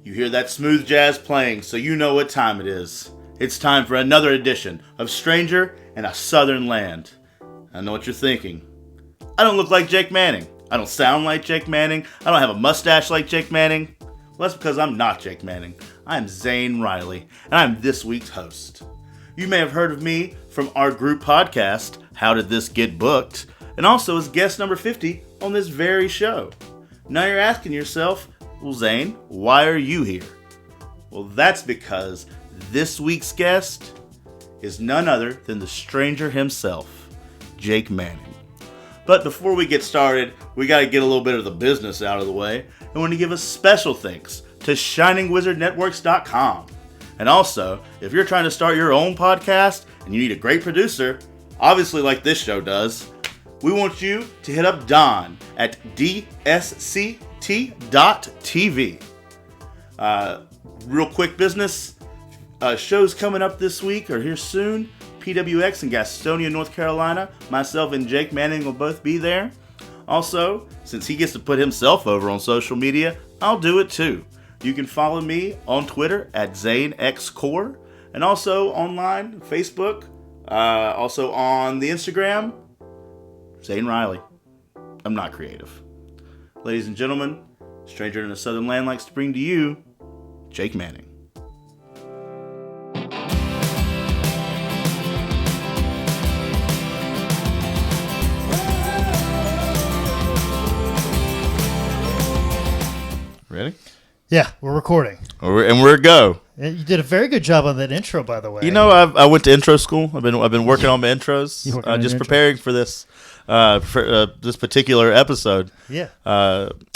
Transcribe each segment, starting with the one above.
You hear that smooth jazz playing, so you know what time it is. It's time for another edition of Stranger in a Southern Land. I know what you're thinking. I don't look like Jake Manning. I don't sound like Jake Manning. I don't have a mustache like Jake Manning. Well, that's because I'm not Jake Manning. I'm Zane Riley, and I'm this week's host. You may have heard of me from our group podcast, How Did This Get Booked? And also as guest number 50 on this very show. Now you're asking yourself, well, Zane, why are you here? Well, that's because this week's guest is none other than the stranger himself, Jake Manning. But before we get started, we got to get a little bit of the business out of the way. I want to give a special thanks to ShiningWizardNetworks.com. And also, if you're trying to start your own podcast and you need a great producer, obviously like this show does, we want you to hit up Don at dsct.tv. Real quick business, shows coming up this week or here soon. PWX in Gastonia, North Carolina. Myself and Jake Manning will both be there. Also, since he gets to put himself over on social media, I'll do it too. You can follow me on Twitter at ZaneXCore and also online, Facebook, also on the Instagram, Zane Riley. I'm not creative. Ladies and gentlemen, Stranger in a Southern Land likes to bring to you Jake Manning. Ready? Yeah, we're recording. And we're a go. You did a very good job on that intro, by the way. You know, I went to intro school. I've been working on my intros. Just preparing for this this particular episode. Yeah.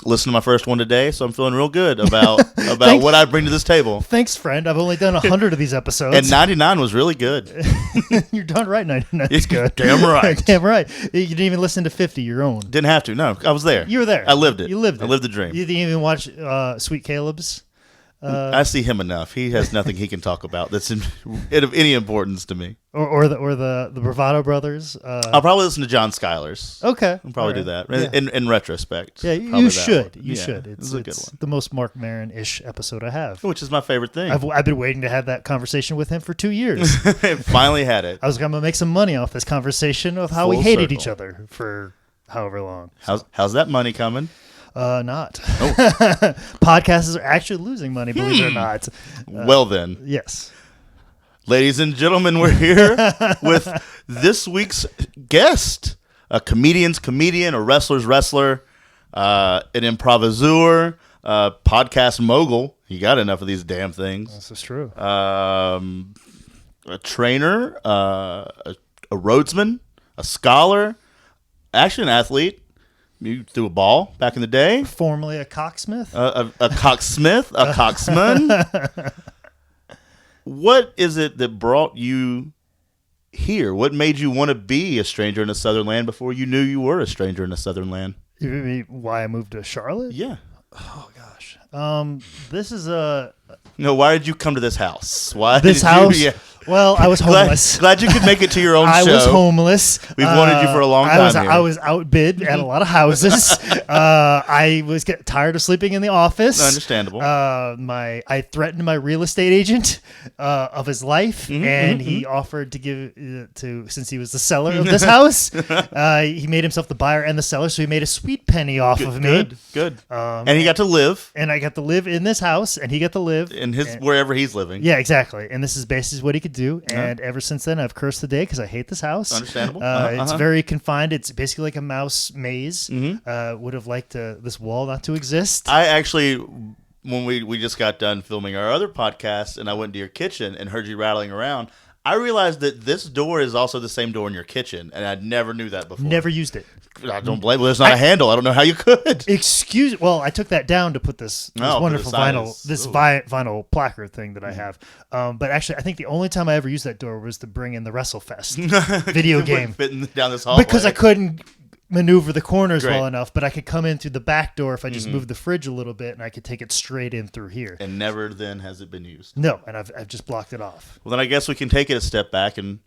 Listen to my first one today, so I'm feeling real good about what I bring to this table. Thanks, friend. I've only done 100 of these episodes. And 99 was really good. You're darn right, 99 is good. Damn right. Damn right. You didn't even listen to 50, your own. Didn't have to. No, I was there. You were there. I lived it. You lived it. I lived the dream. You didn't even watch Sweet Caleb's? I see him enough. He has nothing he can talk about that's of any importance to me. Or the Bravado Brothers. I'll probably listen to John Schuyler's. Okay, I'll probably do that. Yeah. In retrospect. Yeah, you should. You should. It's a good one. The most Mark Maron-ish episode I have. Which is my favorite thing. I've been waiting to have that conversation with him for 2 years. Finally had it. I was going to make some money off this conversation of how we hated each other for however long. How's that money coming? Not. Oh. Podcasts are actually losing money, believe it or not. Well then. Yes. Ladies and gentlemen, we're here with this week's guest. A comedian's comedian, a wrestler's wrestler, an improvisateur, a podcast mogul. You got enough of these damn things. This is true. A trainer, a roadsman, a scholar, actually an athlete. You threw a ball back in the day. Formerly a cocksmith. A cocksmith, a coxman. What is it that brought you here? What made you want to be a stranger in a Southern land before you knew you were a stranger in a Southern land? You mean why I moved to Charlotte? Yeah. Oh gosh. This is a. No, why did you come to this house? Why this did house? You, yeah. Well, I was homeless. Glad you could make it to your own show. I was homeless. We've wanted you for a long time. I was outbid at a lot of houses. I was getting tired of sleeping in the office. Understandable. I threatened my real estate agent of his life, and he offered to give since he was the seller of this house. He made himself the buyer and the seller, so he made a sweet penny off of me. Good. And he got to live. And I got to live in this house, and he got to live in wherever he's living. Yeah, exactly. And this is basically what he could do. And ever since then, I've cursed the day because I hate this house. Understandable. It's very confined. It's basically like a mouse maze. Would have liked this wall not to exist. I actually, when we just got done filming our other podcast, and I went to your kitchen and heard you rattling around, I realized that this door is also the same door in your kitchen, and I never knew that before. Never used it. I don't blame you. There's not a handle. I don't know how you could. Well, I took that down to put this wonderful vinyl placard thing that I have. But actually, I think the only time I ever used that door was to bring in the WrestleFest video game. Fitting down this hallway. Because I couldn't maneuver the corners well enough, but I could come in through the back door if I just moved the fridge a little bit, and I could take it straight in through here. And never then has it been used. No, and I've just blocked it off. Well, then I guess we can take it a step back and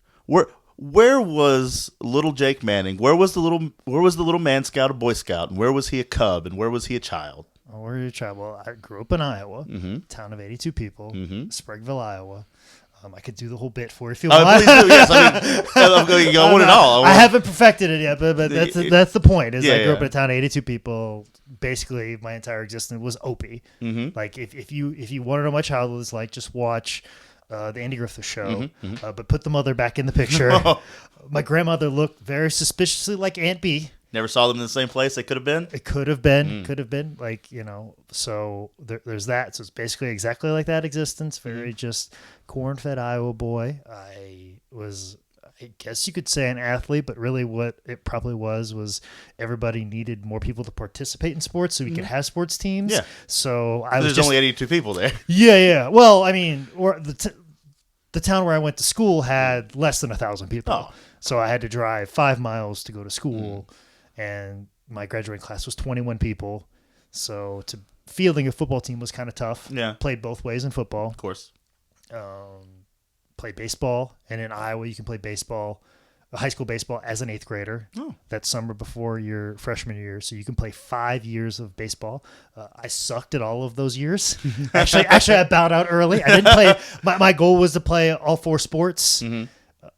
where was little Jake Manning? Where was the little Man Scout, a Boy Scout, and where was he a cub, and where was he a child? where did you travel? I grew up in Iowa, town of 82 people, Spragueville, Iowa. I could do the whole bit for you if you want. Please do. Yes, I'm going it all. I haven't perfected it yet, but that's the point. Is Yeah, I grew up in a town of 82 people. Basically, my entire existence was Opie. Like if you want to know what my childhood was like, just watch the Andy Griffith Show. But put the mother back in the picture. My grandmother looked very suspiciously like Aunt B. Never saw them in the same place they could have been? It could have been. Like, so there's that. So it's basically exactly like that existence. Very just corn-fed Iowa boy. I guess you could say an athlete, but really what it probably was everybody needed more people to participate in sports so we could have sports teams. Yeah. So There's only 82 people there. Yeah. Well, I mean, the town where I went to school had less than 1,000 people. Oh. So I had to drive 5 miles to go to school. And my graduating class was 21 people. So fielding a football team was kind of tough. Yeah. Played both ways in football. Of course. Played baseball. And in Iowa, you can play high school baseball as an 8th grader. Oh. That summer before your freshman year. So you can play 5 years of baseball. I sucked at all of those years. Actually, I bowed out early. I didn't play. My goal was to play all 4 sports.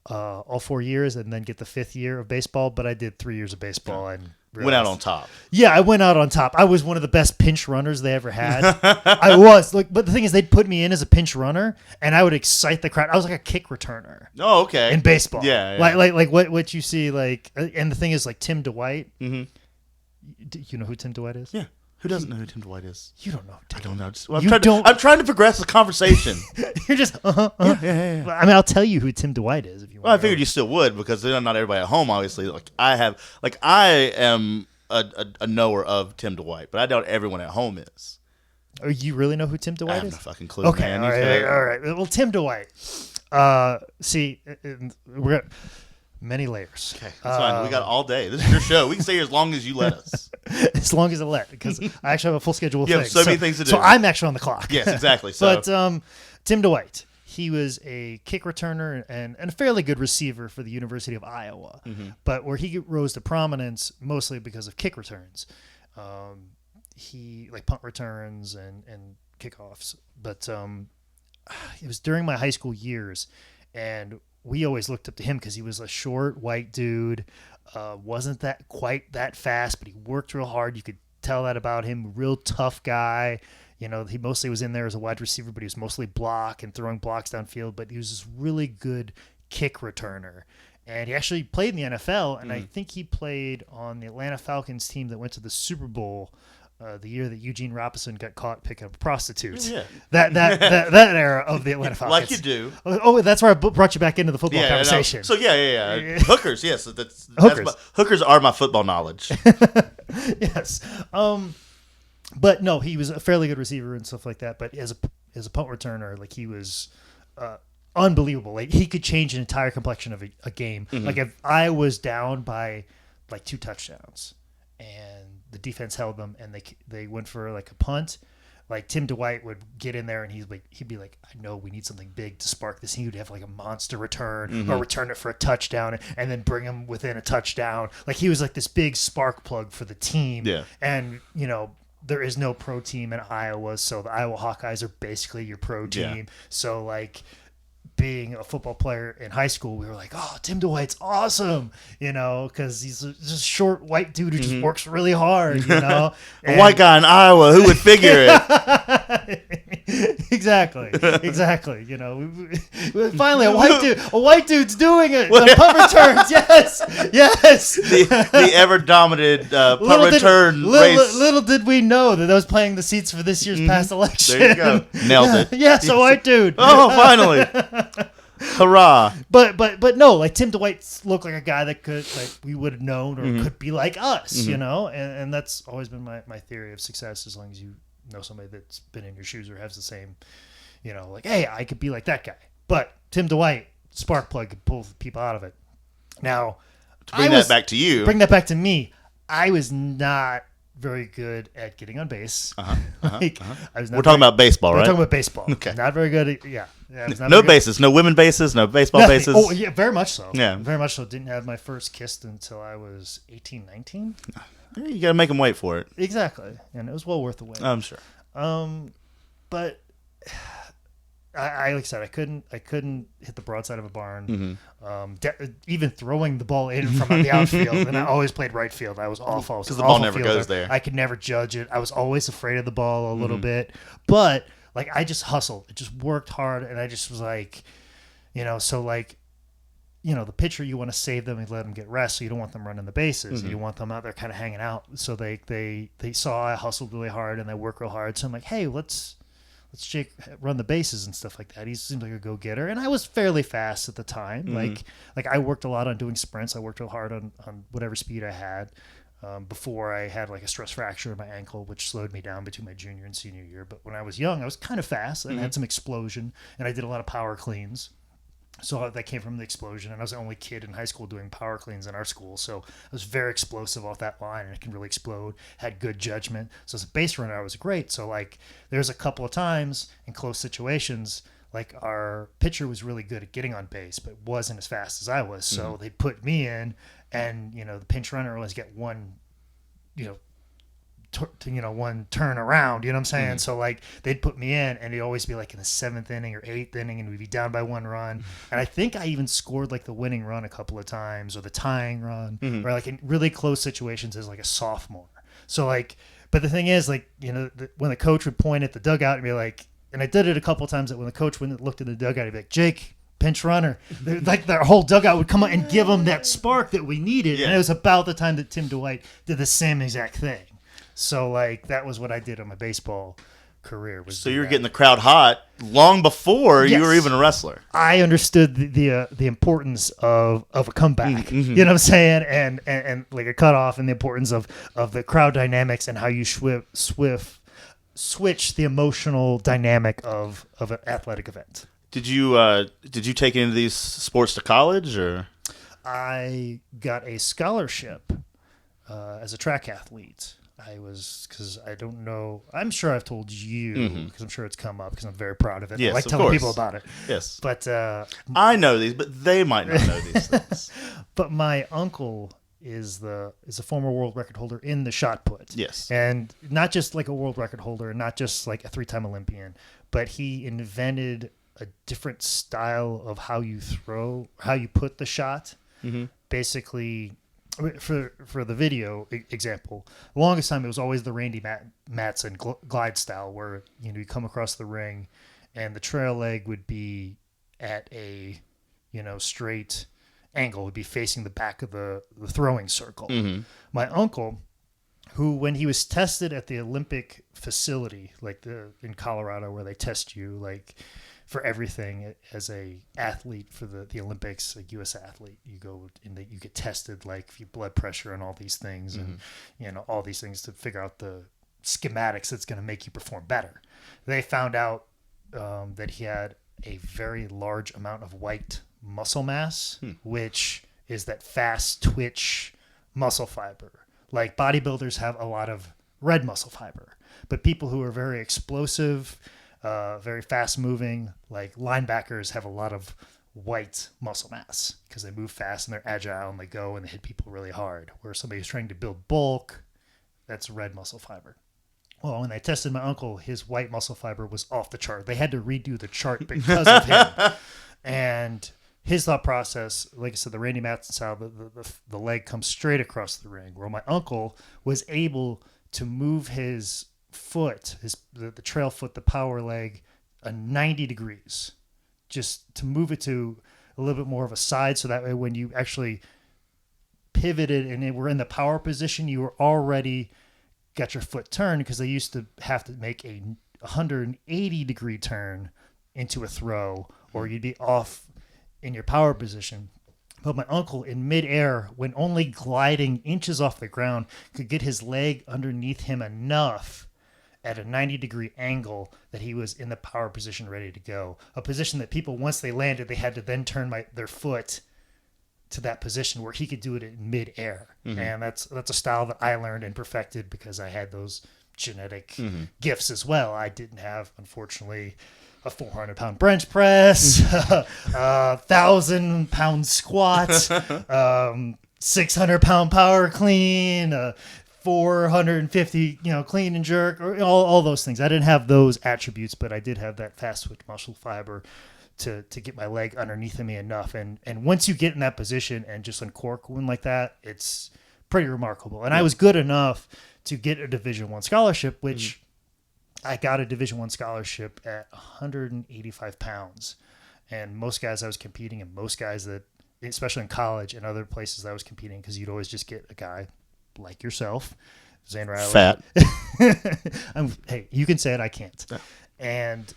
All 4 years and then get the 5th year of baseball, but I did 3 years of baseball and went out on top. Yeah, I went out on top. I was one of the best pinch runners they ever had. I was but the thing is, they'd put me in as a pinch runner, and I would excite the crowd. I was like a kick returner. Oh, okay. In baseball, yeah. like what you see, like, and the thing is, like Tim Dwight. Do you know who Tim Dwight is? Yeah. Who doesn't know who Tim Dwight is? You don't know. I don't know. I'm trying to progress the conversation. You're just Yeah. I mean, I'll tell you who Tim Dwight is if you want. Well, I figured you still would because not everybody at home, obviously. I am a knower of Tim Dwight, but I doubt everyone at home is. Oh, you really know who Tim Dwight I have is? no fucking clue. Okay, man. all right. Well, Tim Dwight. See, we're got many layers. Okay, that's fine. We got all day. This is your show. We can stay here as long as you let us. As long as I let, because I actually have a full schedule of You things. have so many things to do. So I'm actually on the clock. Yes, exactly. So. But Tim Dwight, he was a kick returner and a fairly good receiver for the University of Iowa. But where he rose to prominence mostly because of kick returns. He like punt returns and kickoffs. But it was during my high school years, and we always looked up to him because he was a short white dude. Wasn't that quite that fast, but he worked real hard. You could tell that about him. Real tough guy. He mostly was in there as a wide receiver, but he was mostly block and throwing blocks downfield. But he was this really good kick returner. And he actually played in the NFL, and I think he played on the Atlanta Falcons team that went to the Super Bowl the year that Eugene Robinson got caught picking up prostitutes. Yeah. That era of the Atlanta Falcons. Like you do. Oh, that's where I brought you back into the football conversation. So yeah. Hookers, yes. Hookers are my football knowledge. Yes. But no, he was a fairly good receiver and stuff like that. But as a punt returner, like, he was unbelievable. Like, he could change an entire complexion of a game. Like, if I was down by like 2 touchdowns and the defense held them and they went for like a punt, like Tim Dwight would get in there and he'd be like, I know we need something big to spark this. He would have like a monster return or return it for a touchdown and then bring him within a touchdown. Like, he was like this big spark plug for the team. Yeah. And there is no pro team in Iowa, so the Iowa Hawkeyes are basically your pro team. Yeah. So like, being a football player in high school, we were like, oh, Tim Dwight's awesome, because he's just a short white dude who just works really hard, A white guy in Iowa, who would figure it? Exactly. Finally, a white dude's doing it. The punt returns, yes. The ever dominant punt return race. Little did we know that was playing the seats for this year's past election. There you go, nailed it. Yes, a white dude. Oh, finally. Hurrah. But no, like, Tim Dwight looked like a guy that could, like, we would have known or could be like us, and that's always been my theory of success, as long as you know somebody that's been in your shoes or has the same, like, hey, I could be like that guy. But Tim Dwight, spark plug, could pull people out of it. Now, to bring that back to you. Bring that back to me. I was not very good at getting on base. We're talking about baseball, right? We're talking about baseball. Okay. Not very good at, no bases, no women bases, no baseball bases. Oh, yeah, very much so. Yeah. Very much so. Didn't have my first kiss until I was 18, 19. You got to make them wait for it. Exactly, and it was well worth the wait. I'm sure. But I like I said, I couldn't hit the broadside of a barn. Even throwing the ball in from the outfield, and I always played right field. I was awful because the ball never goes there. I could never judge it. I was always afraid of the ball a little bit, but like I just hustled. I just worked hard, and I just was like, so like. The pitcher, you want to save them and let them get rest, so you don't want them running the bases. You want them out there kind of hanging out. So they saw I hustled really hard and they work real hard. So I'm like, hey, let's Jake run the bases and stuff like that. He seems like a go-getter. And I was fairly fast at the time. Like I worked a lot on doing sprints. I worked real hard on whatever speed I had before I had like a stress fracture in my ankle, which slowed me down between my junior and senior year. But when I was young, I was kind of fast and had some explosion. And I did a lot of power cleans. So that came from the explosion, and I was the only kid in high school doing power cleans in our school. So I was very explosive off that line, and it can really explode. Had good judgment. So as a base runner, I was great. So like, there's a couple of times in close situations, like our pitcher was really good at getting on base, but wasn't as fast as I was. So they put me in, and the pinch runner always get one, one turn around, you know what I'm saying? So like they'd put me in and it'd always be like in the 7th inning or 8th inning and we'd be down by 1 run. And I think I even scored like the winning run a couple of times or the tying run or like in really close situations as like a sophomore. So like, but the thing is like, when the coach would point at the dugout and be like, and I did it a couple of times that when the coach looked at the dugout, he'd be like, Jake, pinch runner. Like their whole dugout would come out and give them that spark that we needed. Yeah. And it was about the time that Tim Dwight did the same exact thing. So, like, that was what I did on my baseball career. So you were getting the crowd hot long before you were even a wrestler. I understood the importance of a comeback. You know what I'm saying? And like a cutoff and the importance of the crowd dynamics and how you switch the emotional dynamic of an athletic event. Did you take any of these sports to college or? I got a scholarship as a track athlete. Because I don't know. I'm sure I've told you because I'm sure it's come up because I'm very proud of it. Yes, I like telling people about it. Yes. But I know these, but they might not know these things. But my uncle is a former world record holder in the shot put. Yes. And not just like a world record holder, not just like a 3-time Olympian, but he invented a different style of how you put the shot. Basically, for the video example, the longest time it was always the Randy Matson glide style where you come across the ring and the trail leg would be at a straight angle, would be facing the back of the throwing circle. My uncle, who when he was tested at the Olympic facility like in Colorado where they test you like for everything as a athlete for the Olympics, a U.S. athlete, you go and you get tested like your blood pressure and all these things and all these things to figure out the schematics that's going to make you perform better. They found out that he had a very large amount of white muscle mass, which is that fast twitch muscle fiber. Like bodybuilders have a lot of red muscle fiber, but people who are very explosive, very fast moving, like linebackers have a lot of white muscle mass because they move fast and they're agile and they go and they hit people really hard. Where somebody who's trying to build bulk, that's red muscle fiber. Well, when they tested my uncle, his white muscle fiber was off the chart. They had to redo the chart because of him. And his thought process, like I said, the Randy Matson style, the leg comes straight across the ring. Where my uncle was able to move his foot, the trail foot, the power leg, 90 degrees, just to move it to a little bit more of a side, so that way when you actually pivoted and were in the power position, you were already got your foot turned, because they used to have to make a 180 degree turn into a throw, or you'd be off in your power position. But my uncle, in midair, when only gliding inches off the ground, could get his leg underneath him enough at a 90-degree angle that he was in the power position ready to go. A position that people, once they landed, they had to then turn their foot to that position where he could do it in midair. And that's a style that I learned and perfected because I had those genetic gifts as well. I didn't have, unfortunately, a 400-pound bench press, 1,000-pound squat, 600-pound power clean, 450, clean and jerk, or all those things. I didn't have those attributes, but I did have that fast twitch muscle fiber to get my leg underneath of me enough. And once you get in that position and just uncork one like that, it's pretty remarkable. And I was good enough to get a Division I scholarship, which I got a Division I scholarship at 185 pounds. And most guys I was competing, and most guys that, especially in college and other places that I was competing, because you'd always just get a guy like yourself, Zane Riley. Fat. Hey, you can say it, I can't. Yeah. And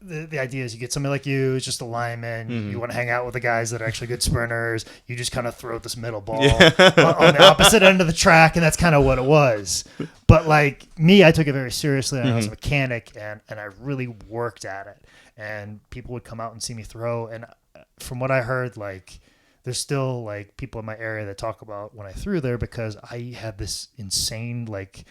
the idea is you get somebody like you, it's just a lineman. You want to hang out with the guys that are actually good sprinters. You just kind of throw this middle ball on the opposite end of the track, and that's kind of what it was. But like me, I took it very seriously, and I was a mechanic, and I really worked at it. And people would come out and see me throw, and from what I heard, like there's still like people in my area that talk about when I threw there, because I had this insane like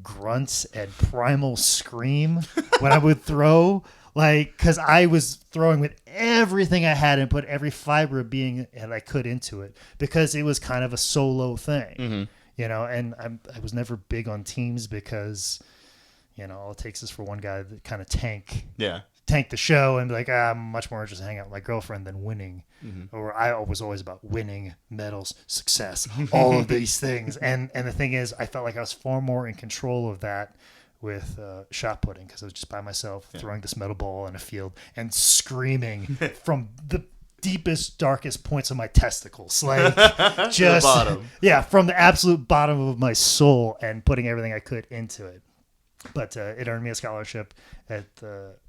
grunts and primal scream when I would throw, like, because I was throwing with everything I had and put every fiber of being that I could into it, because it was kind of a solo thing, and I was never big on teams, because all it takes is for one guy to kind of tank the show and be like, I'm much more interested in hanging out with my girlfriend than winning. Or I was always about winning, medals, success, all of these things. And the thing is, I felt like I was far more in control of that with shot putting, because I was just by myself throwing this metal ball in a field and screaming from the deepest, darkest points of my testicles, like just from the absolute bottom of my soul, and putting everything I could into it. But it earned me a scholarship at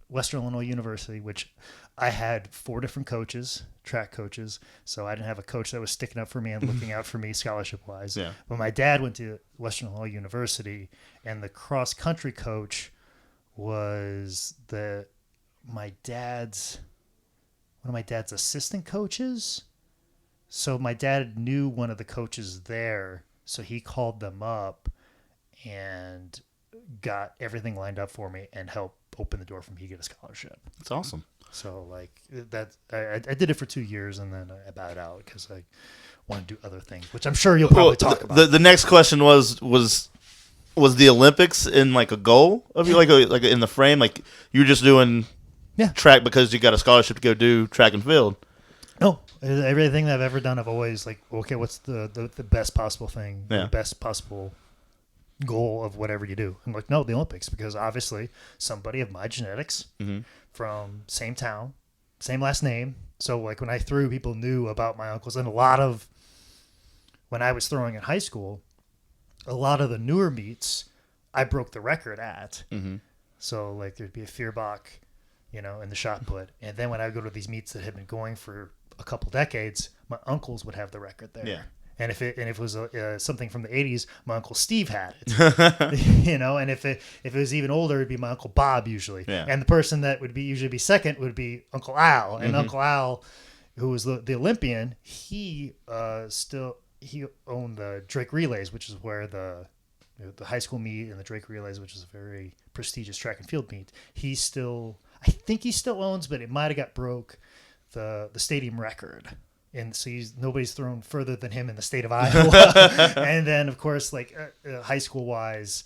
Western Illinois University, which I had 4 different coaches, track coaches. So I didn't have a coach that was sticking up for me and looking out for me scholarship-wise. Yeah. But my dad went to Western Illinois University, and the cross-country coach was one of my dad's assistant coaches. So my dad knew one of the coaches there, so he called them up and got everything lined up for me and helped open the door for me to get a scholarship. That's awesome. So like that, I did it for 2 years, and then I bowed out because I want to do other things, which I'm sure you'll probably talk about. The next question was the Olympics in like a goal of you, like in the frame, like you were just doing track because you got a scholarship to go do track and field? No, everything that I've ever done, I've always like, okay, what's the best possible thing, the best possible goal of whatever you do. I'm like, no, the Olympics, because obviously somebody of my genetics from same town, same last name. So like when I threw, people knew about my uncles, and a lot of when I was throwing in high school, a lot of the newer meets I broke the record at. So like there'd be a Fearbach, in the shot put, and then when I would go to these meets that had been going for a couple decades, my uncles would have the record there. Yeah. And if it was something from the 80s, my Uncle Steve had it, and if it was even older, it'd be my Uncle Bob usually. Yeah. And the person that would usually be second would be Uncle Al. And Uncle Al, who was the Olympian, he owned the Drake Relays, which is where the high school meet, and the Drake Relays, which is a very prestigious track and field meet. I think he still owns, but it might have got broke, the stadium record. And so nobody's thrown further than him in the state of Iowa. And then, of course, like high school wise,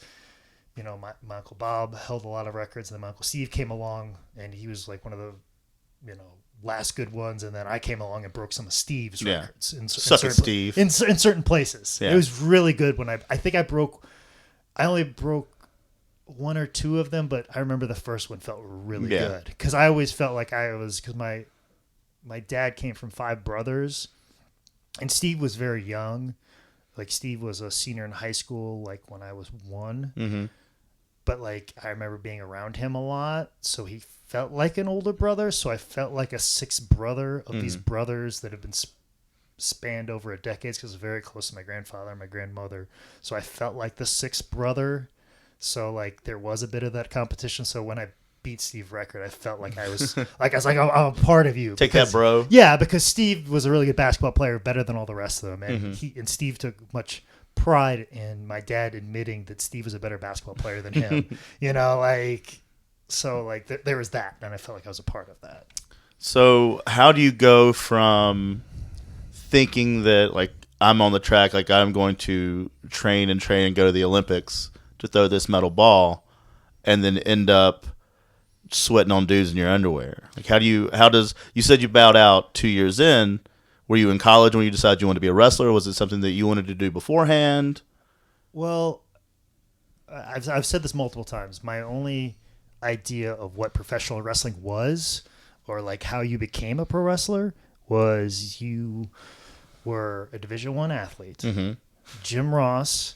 my Uncle Bob held a lot of records. And then my Uncle Steve came along, and he was like one of the, last good ones. And then I came along and broke some of Steve's records. In certain places. Yeah. It was really good when I think I only broke 1 or 2 of them, but I remember the first one felt really good. Because I always felt like because my dad came from 5 brothers, and Steve was very young. Like Steve was a senior in high school, like when I was 1. But like I remember being around him a lot, so he felt like an older brother. So I felt like a 6th brother of these brothers that have been spanned over a decade, because I was very close to my grandfather and my grandmother. So I felt like the 6th brother. So like there was a bit of that competition. So when I beat Steve's record, I felt like I was like I'm a part of you. Take that, bro. Yeah, because Steve was a really good basketball player, better than all the rest of them, and Steve took much pride in my dad admitting that Steve was a better basketball player than him. There was that, and I felt like I was a part of that. So how do you go from thinking that like I'm on the track, like I'm going to train and go to the Olympics to throw this metal ball, and then end up sweating on dudes in your underwear? Like, you said you bowed out 2 years in. Were you in college when you decided you wanted to be a wrestler? Or was it something that you wanted to do beforehand? Well, I've said this multiple times. My only idea of what professional wrestling was, or like how you became a pro wrestler, was you were a Division I athlete. Mm-hmm. Jim Ross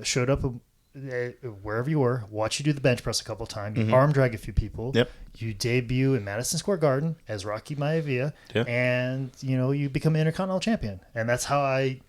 showed up wherever you were, watched you do the bench press a couple times, you arm drag a few people. Yep. You debut in Madison Square Garden as Rocky Maivia, and you become Intercontinental Champion. And that's how I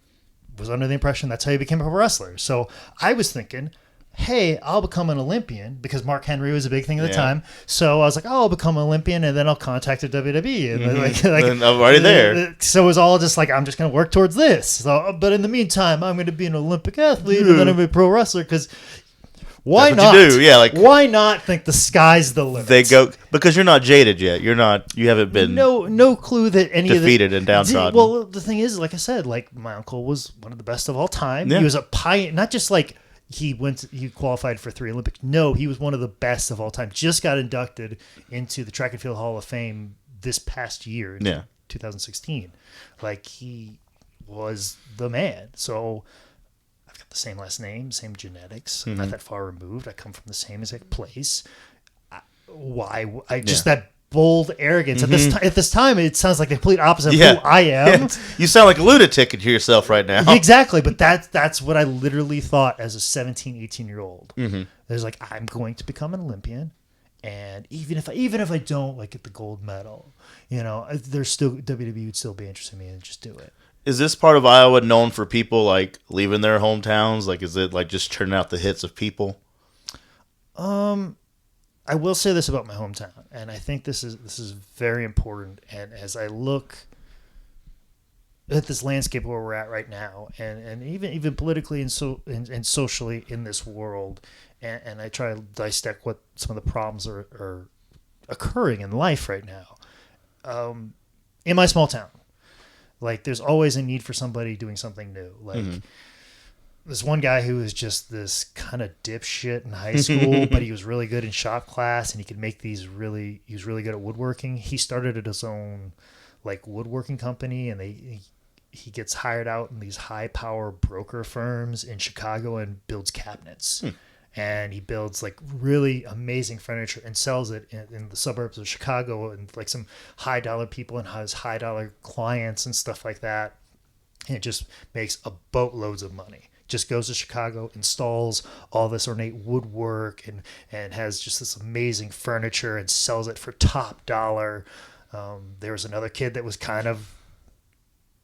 was under the impression that's how you became a pro wrestler. So I was thinking, hey, I'll become an Olympian, because Mark Henry was a big thing at the time. So I was like, I'll become an Olympian, and then I'll contact the WWE. And and I'm already there. So it was all just like, I'm just going to work towards this. So, but in the meantime, I'm going to be an Olympic athlete, and then I'm a pro wrestler, because why That's not? what you do. Yeah, like, why not think the sky's the limit? They go because you're not jaded yet. You haven't been no clue that any defeated and downtrodden. Well, the thing is, like I said, like my uncle was one of the best of all time. Yeah. He was a pioneer, not just like he qualified for 3 Olympics. No, he was one of the best of all time. Just got inducted into the Track and Field Hall of Fame this past year, 2016. Like, he was the man. So I've got the same last name, same genetics. I'm not that far removed. I come from the same exact place. That bold arrogance at this time, it sounds like the complete opposite of who I am. You sound like a lunatic to yourself right now. Exactly, but that's what I literally thought as a 17, 18-year-old. There's like, I'm going to become an Olympian, and even if I don't like get the gold medal, there's still WWE would still be interested in me, and just do it. Is this part of Iowa known for people like leaving their hometowns? Like, is it like just churning out the hits of people? I will say this about my hometown, and I think this is very important. And as I look at this landscape where we're at right now, and even politically and socially in this world, and I try to dissect what some of the problems are occurring in life right now, in my small town, like there's always a need for somebody doing something new, like. This one guy who was just this kind of dipshit in high school, but he was really good in shop class, and he was really good at woodworking. He started at his own like woodworking company, and he gets hired out in these high power broker firms in Chicago and builds cabinets. And he builds like really amazing furniture and sells it in the suburbs of Chicago, and like some high dollar people, and has high dollar clients and stuff like that. And it just makes a boatloads of money. Just goes to Chicago, installs all this ornate woodwork, and has just this amazing furniture, and sells it for top dollar. There was another kid that was kind of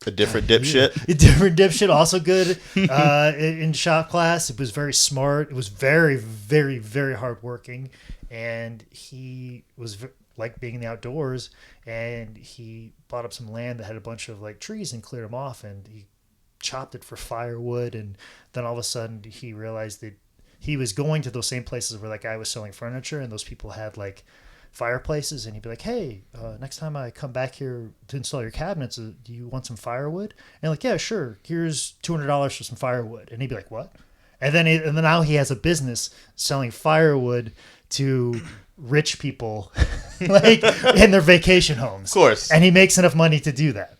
a different dipshit. A different dipshit, also good in shop class. It was very smart. It was very, very, very hardworking, and he was like being in the outdoors. And he bought up some land that had a bunch of like trees and cleared them off, and he chopped it for firewood. And then all of a sudden he realized that he was going to those same places where that guy was selling furniture, and those people had like fireplaces, and he'd be like, hey, next time I come back here to install your cabinets, do you want some firewood? And like, yeah, sure, here's $200 for some firewood. And he'd be like, what? And then now he has a business selling firewood to rich people like in their vacation homes, of course, and he makes enough money to do that.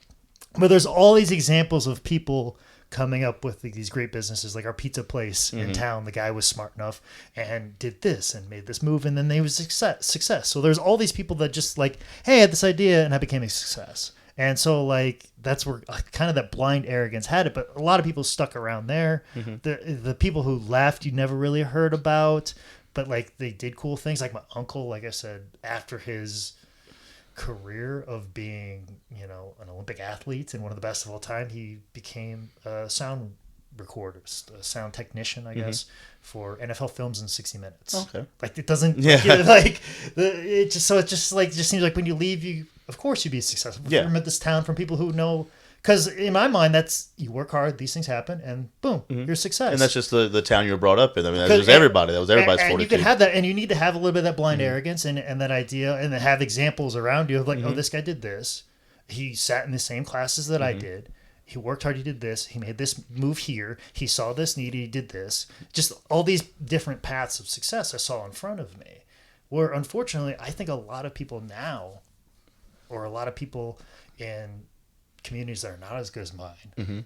But there's all these examples of people coming up with these great businesses, like our pizza place in town. The guy was smart enough and did this and made this move, and then they was success. So there's all these people that just like, hey, I had this idea and I became a success. And so like that's where kind of that blind arrogance had it. But a lot of people stuck around there. The people who left you never really heard about, but like they did cool things. Like my uncle, like I said, after his career of being, an Olympic athlete and one of the best of all time, he became a sound recorder, a sound technician, I guess, for NFL Films in 60 Minutes. Okay. Like it doesn't, it just seems like when you leave, you, of course you'd be successful. Yeah. From this town, from people who know, because in my mind, that's, you work hard, these things happen, and boom, you're a success. And that's just the town you were brought up in. I mean, that was everybody. That was everybody's and fortitude. you can have that, and you need to have a little bit of that blind arrogance and that idea, and then have examples around you of like, oh, this guy did this. He sat in the same classes that I did. He worked hard. He did this. He made this move here. He saw this need. He did this. Just all these different paths of success I saw in front of me. Where unfortunately, I think a lot of people now, or a lot of people in communities that are not as good as mine,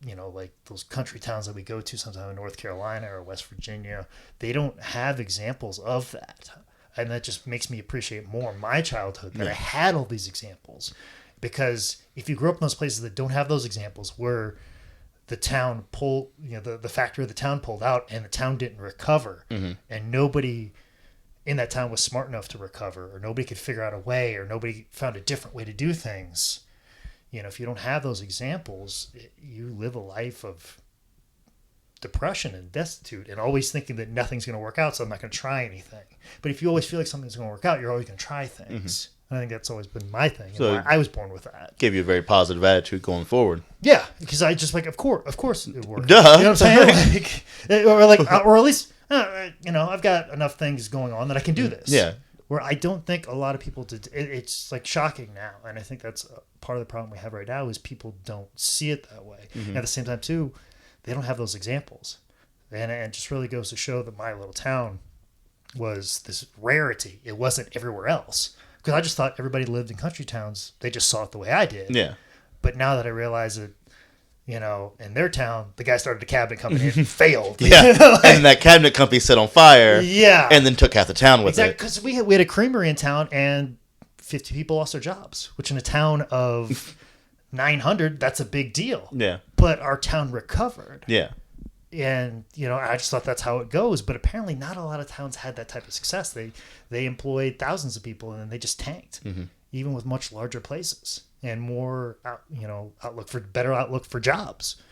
you know, like those country towns that we go to sometime in North Carolina or West Virginia, they don't have examples of that. And that just makes me appreciate more my childhood that I had all these examples. Because if you grew up in those places that don't have those examples, where the town pulled, you know, the factory of the town pulled out and the town didn't recover, and nobody in that town was smart enough to recover, or nobody could figure out a way, or nobody found a different way to do things. You know, if you don't have those examples, you live a life of depression and destitute and always thinking that nothing's going to work out, so I'm not going to try anything. But if you always feel like something's going to work out, you're always going to try things. I think that's always been my thing. So and I was born with that. Gave you a very positive attitude going forward. Yeah, because I just like, of course it works. Duh. You know what I'm saying? or at least, you know, I've got enough things going on that I can do this. Yeah. Where I don't think a lot of people did. It's like shocking now, and I think that's part of the problem we have right now is people don't see it that way. And at the same time, too, they don't have those examples, and it just really goes to show that my little town was this rarity. It wasn't everywhere else. Because I just thought everybody lived in country towns. They just saw it the way I did. Yeah. But now that I realize that, you know, in their town, the guy started a cabinet company and failed. Yeah. You know, like, and that cabinet company set on fire. Yeah. And then took half the town with it. Because we had a creamery in town and 50 people lost their jobs, which in a town of 900, that's a big deal. Yeah. But our town recovered. Yeah. And, you know, I just thought that's how it goes. But apparently not a lot of towns had that type of success. They employed thousands of people and then they just tanked, even with much larger places and more, better outlook for jobs.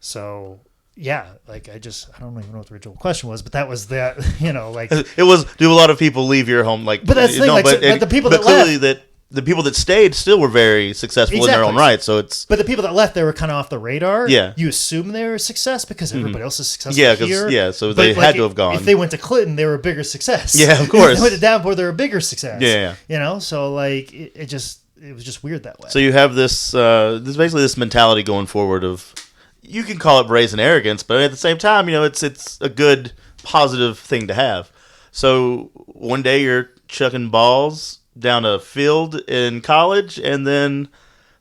So, yeah, like I don't even know what the original question was, but that was that, you know, like. It was, do a lot of people leave your home? Like, but that's the thing, no, like, but the people but that clearly left. the people that stayed still were very successful in their own right. So it's. But the people that left, they were kind of off the radar. Yeah. You assume they were a success because everybody else is successful here. Yeah, so but they had to have gone. If they went to Clinton, they were a bigger success. Yeah, of course. If they went to Davenport, they were a bigger success. Yeah. You know, so like it was just weird that way. So you have this basically this mentality going forward of, you can call it brazen arrogance, but at the same time, you know, it's a good positive thing to have. So one day you're chucking balls down a field in college, and then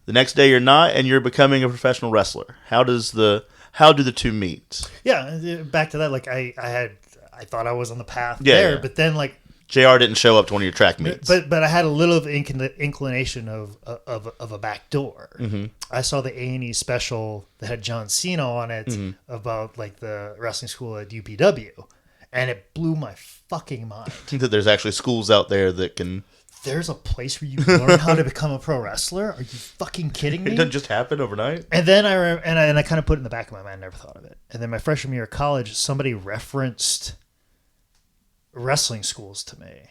the next day you're not, and you're becoming a professional wrestler. How do the two meet? Yeah, back to that. Like I thought I was on the path there, but then like JR didn't show up to one of your track meets. But I had a little of inclination of a back door. I saw the A&E special that had John Cena on it about like the wrestling school at UPW, and it blew my fucking mind. That there's actually schools out there that can. There's a place where you learn how to become a pro wrestler? Are you fucking kidding me? It doesn't just happen overnight. And then I kind of put it in the back of my mind, never thought of it. And then my freshman year of college, somebody referenced wrestling schools to me,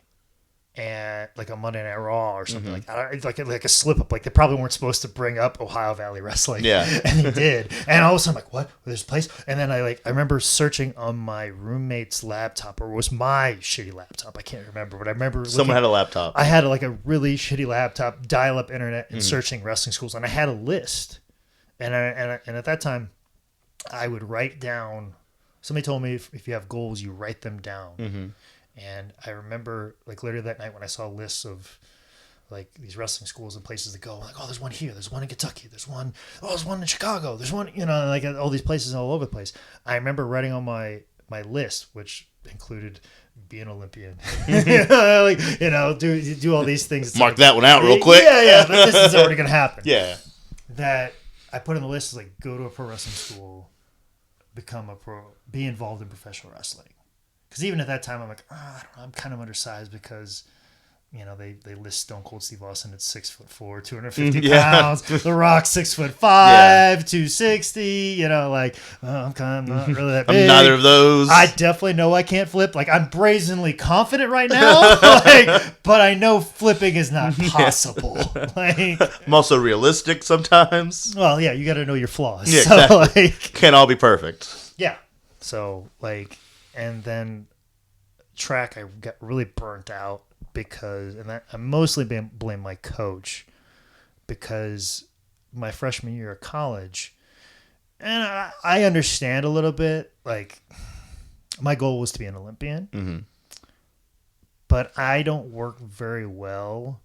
and like a Monday Night Raw or something like a slip up. Like they probably weren't supposed to bring up Ohio Valley Wrestling, and they did. And all of a sudden, I'm like, what? There's a place. And then I remember searching on my roommate's laptop, or it was my shitty laptop. I can't remember, but I remember someone had a laptop. I had like a really shitty laptop, dial-up internet, and searching wrestling schools, and I had a list. And at that time, I would write down. Somebody told me if you have goals, you write them down. And I remember, like, literally that night when I saw lists of, like, these wrestling schools and places to go. Like, oh, there's one here. There's one in Kentucky. There's one in Chicago. There's one, you know, like, all these places all over the place. I remember writing on my list, which included be an Olympian. Like, you know, do all these things. Mark that one out real quick. Yeah. But this is already going to happen. Yeah. That I put on the list is, like, go to a pro wrestling school, be involved in professional wrestling. Because even at that time, I'm like, I don't know, I'm kind of undersized because, you know, they list Stone Cold Steve Austin at 6'4", 250 pounds. The Rock 6'5", 260. You know, like I'm not really that big. I'm neither of those. I definitely know I can't flip. Like I'm brazenly confident right now, but I know flipping is not possible. Like I'm also realistic sometimes. Well, yeah, you got to know your flaws. Yeah, so, exactly. Can't all be perfect. Yeah. So like. And then track, I got really burnt out because, and I mostly blame my coach because my freshman year of college. And I understand a little bit. Like, my goal was to be an Olympian. Mm-hmm. But I don't work very well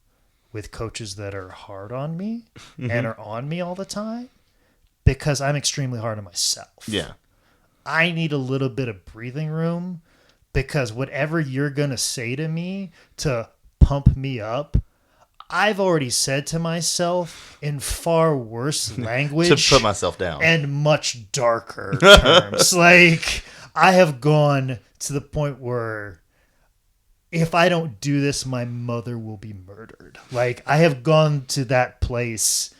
with coaches that are hard on me and are on me all the time because I'm extremely hard on myself. Yeah. I need a little bit of breathing room because whatever you're going to say to me to pump me up, I've already said to myself in far worse language to put myself down and much darker terms. Like, I have gone to the point where if I don't do this, my mother will be murdered. Like, I have gone to that place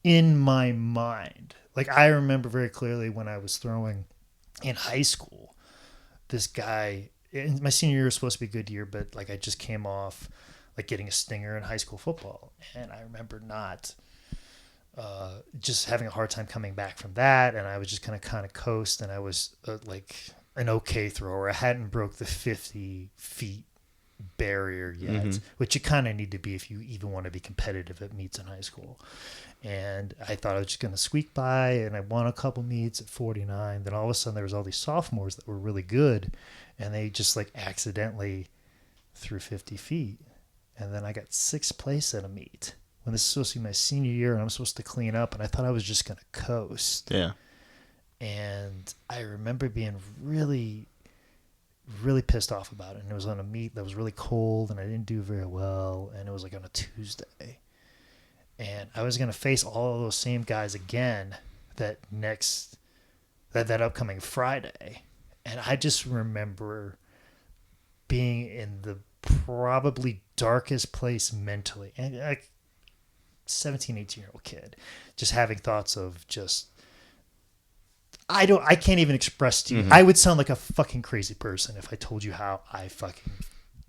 in my mind. Like, I remember very clearly when I was throwing in high school, this guy, and my senior year was supposed to be a good year, but like I just came off like getting a stinger in high school football. And I remember not just having a hard time coming back from that. And I was just kind of coast, and I was like an okay thrower. I hadn't broke the 50 feet barrier yet, which you kind of need to be if you even want to be competitive at meets in high school. And I thought I was just going to squeak by, and I won a couple meets at 49. Then all of a sudden there was all these sophomores that were really good, and they just like accidentally threw 50 feet. And then I got 6th place at a meet when this is supposed to be my senior year, and I'm supposed to clean up, and I thought I was just going to coast. Yeah. And I remember being really pissed off about it. And it was on a meet that was really cold, and I didn't do very well, and it was like on a Tuesday. And I was going to face all of those same guys again that upcoming Friday. And I just remember being in the probably darkest place mentally. And like 17, 18-year-old kid, just having thoughts of just, I can't even express to you. I would sound like a fucking crazy person if I told you how I fucking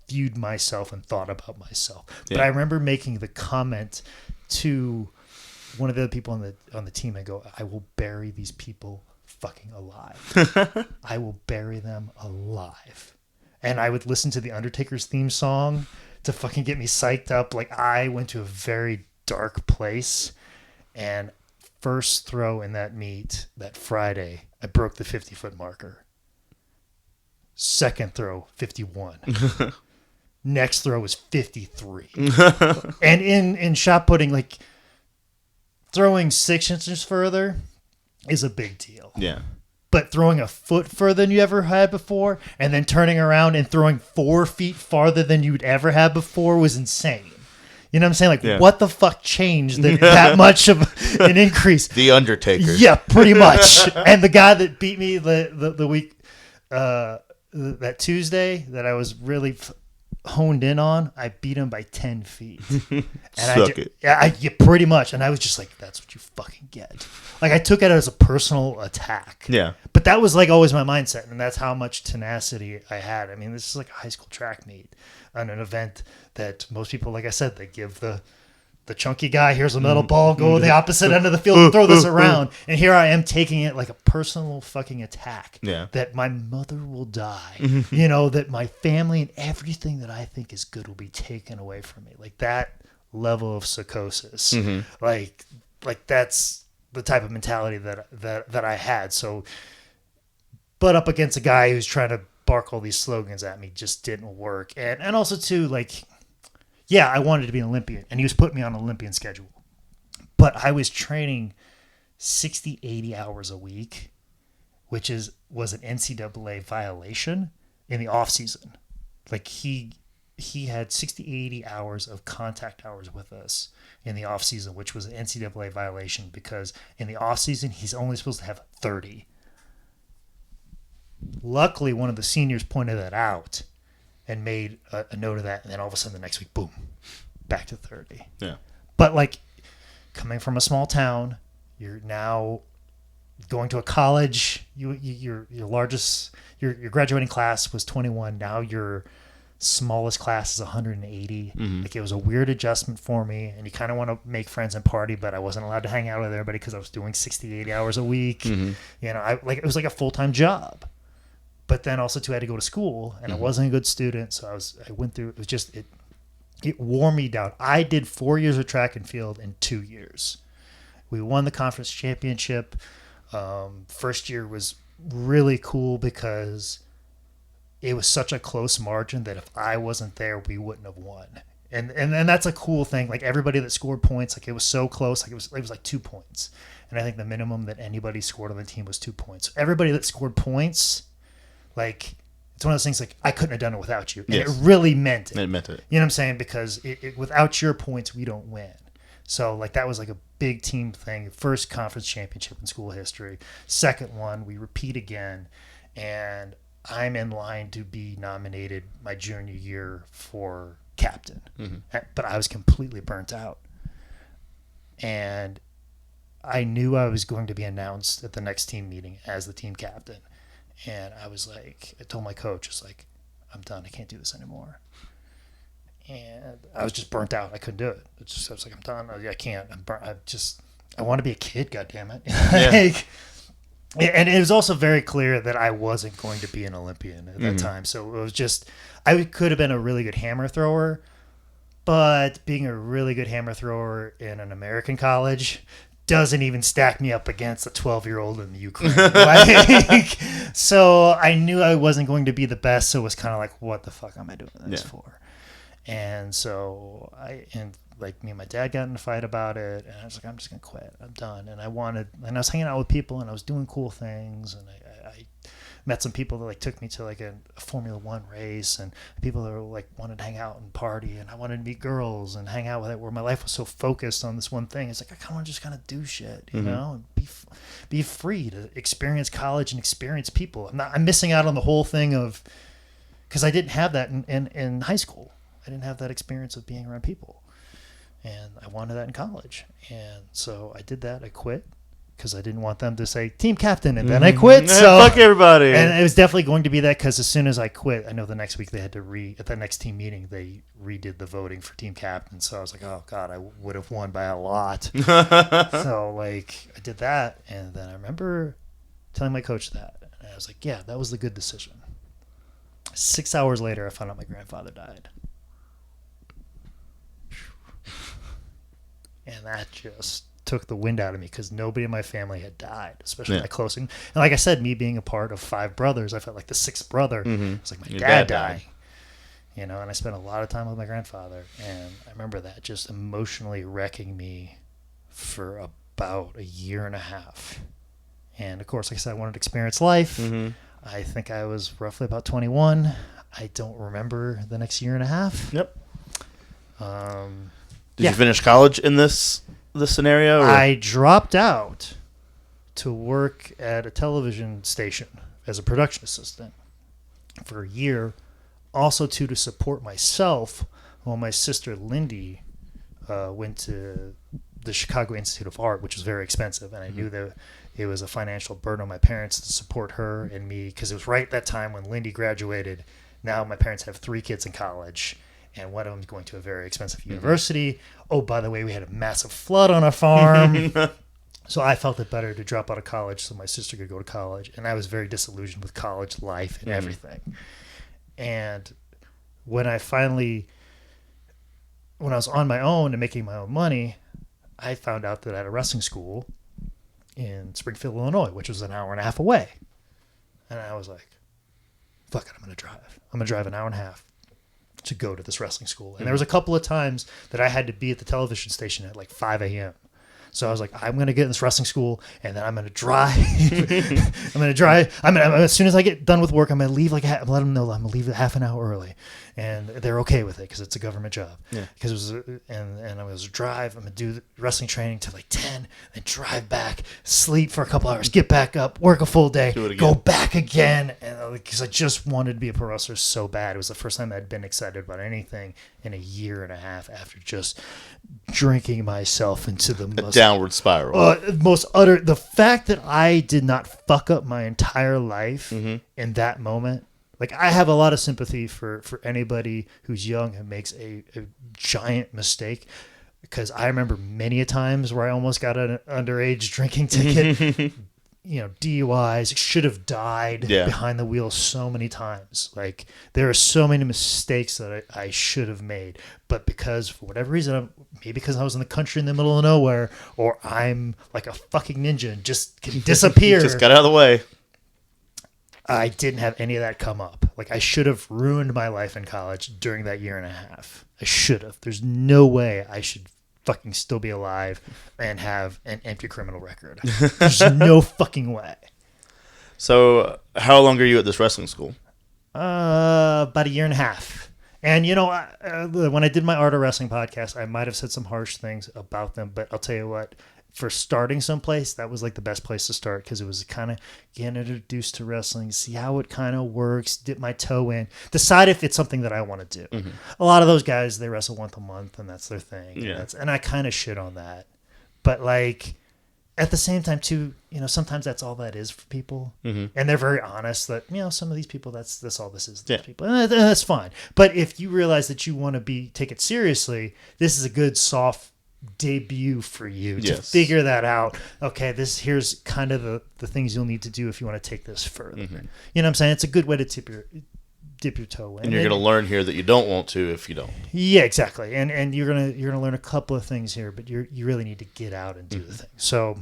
viewed myself and thought about myself. Yeah. But I remember making the comment to one of the other people on the team. I go, I will bury these people fucking alive. I will bury them alive. And I would listen to the Undertaker's theme song to fucking get me psyched up. Like, I went to a very dark place, and first throw in that meet that Friday, I broke the 50-foot marker. Second throw, 51. Next throw was 53. And in shot putting, like, throwing 6 inches further is a big deal. Yeah. But throwing a foot further than you ever had before, and then turning around and throwing 4 feet farther than you'd ever had before was insane. You know what I'm saying? Like, what the fuck changed that much of an increase? The Undertaker. Yeah, pretty much. And the guy that beat me the week, that Tuesday that I was really honed in on, I beat him by 10 feet. And I pretty much. And I was just like, that's what you fucking get. Like, I took it as a personal attack. Yeah. But that was like always my mindset, and that's how much tenacity I had. I mean, this is like a high school track meet on an event that most people, like I said, they give the chunky guy, here's a metal ball, go to the opposite end of the field and throw this around. And here I am taking it like a personal fucking attack. Yeah. That my mother will die. You know, that my family and everything that I think is good will be taken away from me. Like, that level of psychosis. Like that's the type of mentality that I had. So, but up against a guy who's trying to bark all these slogans at me just didn't work. And also too, like, yeah, I wanted to be an Olympian, and he was putting me on an Olympian schedule. But I was training 60, 80 hours a week, which was an NCAA violation in the off season. Like, he had 60, 80 hours of contact hours with us in the off season, which was an NCAA violation because in the off season, he's only supposed to have 30. Luckily, one of the seniors pointed that out and made a note of that, and then all of a sudden the next week, boom, back to 30. Yeah. But like, coming from a small town, you're now going to a college. Your graduating class was 21. Now your smallest class is 180. Like, it was a weird adjustment for me, and you kind of want to make friends and party, but I wasn't allowed to hang out with everybody because I was doing 60, 80 hours a week. You know, it was like a full-time job. But then also too, I had to go to school, and I wasn't a good student, so I went through. It was just it wore me down. I did 4 years of track and field in 2 years, We won the conference championship. First year was really cool because it was such a close margin that if I wasn't there, we wouldn't have won. And that's a cool thing. Like everybody that scored points, like it was so close. Like it was like 2 points. And I think the minimum that anybody scored on the team was 2 points. Everybody that scored points, like it's one of those things like I couldn't have done it without you. And it really meant it. It meant it. You know what I'm saying? Because without your points, we don't win. So like that was like a big team thing. First conference championship in school history. Second one, we repeat again. And I'm in line to be nominated my junior year for captain. But I was completely burnt out. And I knew I was going to be announced at the next team meeting as the team captain. And I was like, I told my coach, it's like, I'm done. I can't do this anymore. And I was just burnt out. I couldn't do it. I was like, I'm done. I can't. I'm burnt. I want to be a kid, goddammit. Like, and it was also very clear that I wasn't going to be an Olympian at that time. So it was just, I could have been a really good hammer thrower, but being a really good hammer thrower in an American college doesn't even stack me up against a 12-year-old in the Ukraine. Like, so I knew I wasn't going to be the best. So it was kind of like, what the fuck am I doing this for? And so me and my dad got in a fight about it, and I was like, I'm just gonna quit. I'm done. And I was hanging out with people, and I was doing cool things, and I met some people that like took me to like a Formula One race, and people that were like wanted to hang out and party, and I wanted to meet girls and hang out with it. Where my life was so focused on this one thing, it's like I kind of just kind of do shit, you know, and be free to experience college and experience people. I'm missing out on the whole thing of because I didn't have that in high school. I didn't have that experience of being around people. And I wanted that in college. And so I did that. I quit because I didn't want them to say team captain. And then I quit. So fuck everybody. And it was definitely going to be that because as soon as I quit, I know the next week they had to at the next team meeting, they redid the voting for team captain. So I was like, oh, God, I would have won by a lot. So, like, I did that. And then I remember telling my coach that. And I was like, yeah, that was the good decision. 6 hours later, I found out my grandfather died. And that just took the wind out of me because nobody in my family had died, especially my close. And like I said, me being a part of 5 brothers, I felt like the 6th brother. It was like my dad died. You know, and I spent a lot of time with my grandfather. And I remember that just emotionally wrecking me for about a year and a half. And, of course, like I said, I wanted to experience life. I think I was roughly about 21. I don't remember the next year and a half. Yep. Did you finish college in this scenario? Or? I dropped out to work at a television station as a production assistant for a year, also to support myself while my sister Lindy went to the Chicago Institute of Art, which was very expensive, and I knew that it was a financial burden on my parents to support her and me because it was right that time when Lindy graduated. Now my parents have 3 kids in college. And one of them's going to a very expensive university. Oh, by the way, we had a massive flood on our farm. So I felt it better to drop out of college so my sister could go to college. And I was very disillusioned with college life and everything. And when I was on my own and making my own money, I found out that I had a wrestling school in Springfield, Illinois, which was an hour and a half away. And I was like, fuck it, I'm going to drive. I'm going to drive an hour and a half to go to this wrestling school. And there was a couple of times that I had to be at the television station at like 5 a.m. So I was like, I'm going to get in this wrestling school and then I'm going to drive. As soon as I get done with work, I'm going to leave let them know I'm going to leave half an hour early. And they're okay with it because it's a government job. Yeah. Because and I was drive. I'm going to do wrestling training till like 10, then drive back, sleep for a couple hours, get back up, work a full day, go back again. And because I just wanted to be a pro wrestler so bad. It was the first time I'd been excited about anything in a year and a half after just drinking myself into the downward spiral. The fact that I did not fuck up my entire life in that moment. Like, I have a lot of sympathy for anybody who's young and makes a giant mistake, because I remember many a times where I almost got an underage drinking ticket. DUIs, should have died behind the wheel so many times. Like, there are so many mistakes that I should have made. But because, for whatever reason, maybe because I was in the country in the middle of nowhere, or I'm like a fucking ninja and just can disappear. Just got out of the way. I didn't have any of that come up. Like, I should have ruined my life in college during that year and a half. I should have. There's no way I should fucking still be alive and have an empty criminal record. There's no fucking way. So, how long are you at this wrestling school? About a year and a half. And, when I did my Art of Wrestling podcast, I might have said some harsh things about them, but I'll tell you what, for starting someplace, that was like the best place to start, because it was kind of getting introduced to wrestling, see how it kind of works, dip my toe in, decide if it's something that I want to do. Mm-hmm. A lot of those guys, they wrestle once a month and that's their thing. Yeah. And I kind of shit on that. But like, at the same time too, sometimes that's all that is for people. Mm-hmm. And they're very honest that, some of these people, that's all this is to these people. And that's fine. But if you realize that you want to take it seriously, this is a good soft debut for you to figure that out. Okay, here's kind of the things you'll need to do if you want to take this further. Mm-hmm. You know what I'm saying? It's a good way to dip your toe in. And you're going to learn here that you don't want to if you don't. Yeah, exactly. And you're gonna learn a couple of things here, but you really need to get out and do the thing. So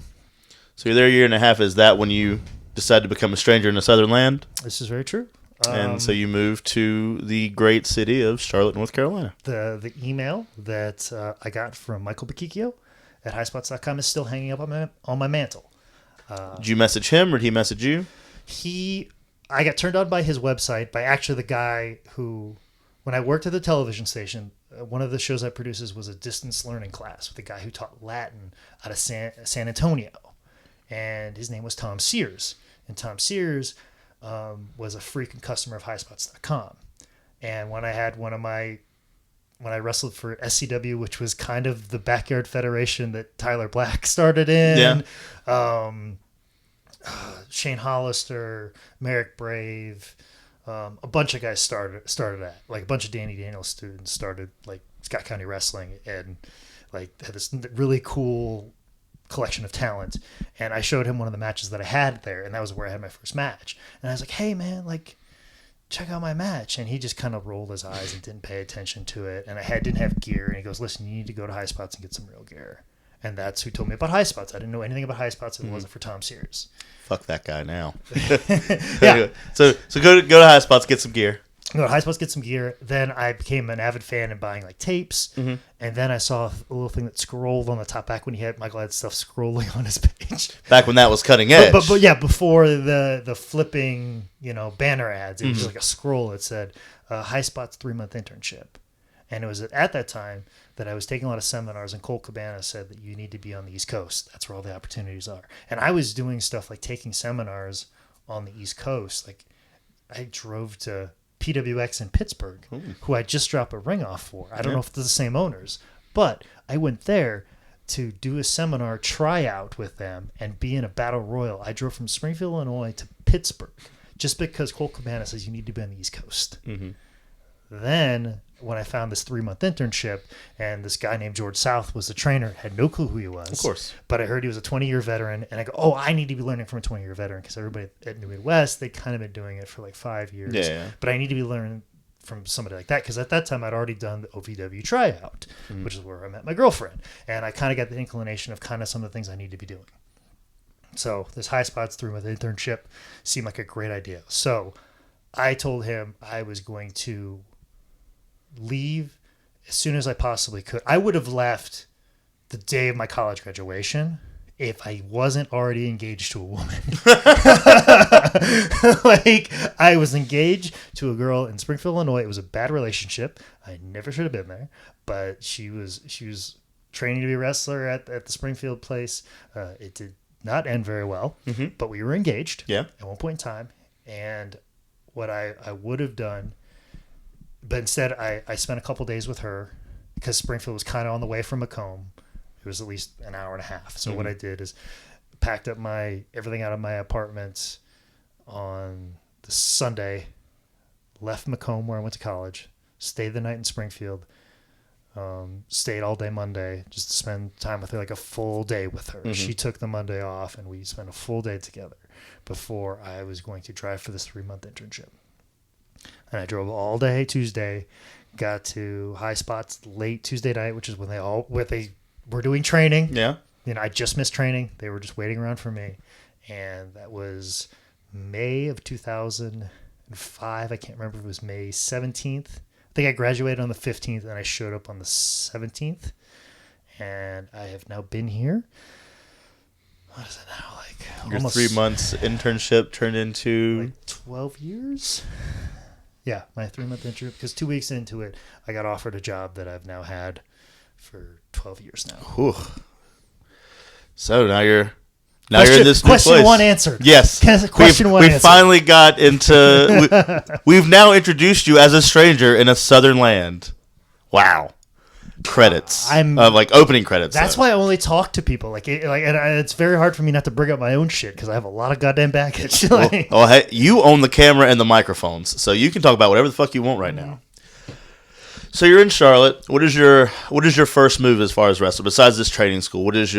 you're there a year and a half. Is that when you decide to become a stranger in a southern land? This is very true. And so you moved to the great city of Charlotte, North Carolina. The email that I got from Michael Bakikio at highspots.com is still hanging up on my mantle. Did you message him or did he message you? I got turned on by his website, by actually the guy who, when I worked at the television station, one of the shows I produced was a distance learning class with a guy who taught Latin out of San Antonio. And his name was Tom Sears. And Tom Sears was a frequent customer of highspots.com. And when I wrestled for SCW, which was kind of the backyard federation that Tyler Black started in, Shane Hollister, Merrick Brave, a bunch of guys started at, like a bunch of Danny Daniels students started like Scott County Wrestling, and like had this really cool collection of talent. And I showed him one of the matches that I had there, and that was where I had my first match. And I was like, hey man, like, check out my match. And he just kind of rolled his eyes and didn't pay attention to it. And I didn't have gear. And he goes, listen, you need to go to High Spots and get some real gear. And that's who told me about High Spots. I didn't know anything about High Spots if it wasn't for Tom Sears. Fuck that guy now. Yeah. So go to High Spots, get some gear. Go to High Spots, get some gear. Then I became an avid fan and buying like tapes. Mm-hmm. And then I saw a little thing that scrolled on the top back when Michael had stuff scrolling on his page. Back when that was cutting edge. But yeah, before the flipping, banner ads, it was like a scroll that said High Spots 3-month internship. And it was at that time that I was taking a lot of seminars, and Colt Cabana said that you need to be on the East Coast. That's where all the opportunities are. And I was doing stuff like taking seminars on the East Coast. Like, I drove to PWX in Pittsburgh, who I just dropped a ring off for. I don't know if they're the same owners, but I went there to do a seminar tryout with them and be in a battle royal. I drove from Springfield, Illinois to Pittsburgh just because Colt Cabana says you need to be on the East Coast. Mm-hmm. Then when I found this 3-month internship, and this guy named George South was the trainer, had no clue who he was. Of course. But I heard he was a 20-year veteran, and I go, I need to be learning from a 20-year veteran, because everybody at New Midwest, they kind of been doing it for like 5 years. Yeah. But I need to be learning from somebody like that, because at that time I'd already done the OVW tryout, which is where I met my girlfriend. And I kind of got the inclination of kind of some of the things I need to be doing. So this High Spots 3-month internship seemed like a great idea. So I told him I was going to leave as soon as I possibly could. I would have left the day of my college graduation if I wasn't already engaged to a woman. Like, I was engaged to a girl in Springfield, Illinois. It was a bad relationship. I never should have been there, but she was training to be a wrestler at the Springfield place. It did not end very well, but we were engaged at one point in time. And what I would have done, but instead I spent a couple days with her, because Springfield was kind of on the way from Macomb. It was at least an hour and a half. So what I did is packed up everything out of my apartment on the Sunday, left Macomb where I went to college, stayed the night in Springfield, Stayed all day Monday just to spend time with her, like a full day with her. She took the Monday off, and we spent a full day together before I was going to drive for this 3-month internship. And I drove all day Tuesday, got to High Spots late Tuesday night, which is when they were doing training. Yeah. I just missed training. They were just waiting around for me. And that was May of 2005. I can't remember if it was May 17th. I think I graduated on the 15th, and I showed up on the 17th. And I have now been here. What is it now? Like Your almost 3 months internship turned into like 12 years. Yeah, my 3-month internship. Because 2 weeks into it, I got offered a job that I've now had for 12 years now. Whew. So now you're in this new question place. one answered. Yes. Question one we answered. finally got into. We've now introduced you as a stranger in a southern land. Wow. Credits. Like opening credits. That's why I only talk to people. And it's very hard for me not to bring up my own shit because I have a lot of goddamn baggage. Hey, you own the camera and the microphones, so you can talk about whatever the fuck you want right now. So you're in Charlotte. What is your first move as far as wrestling besides this training school? What is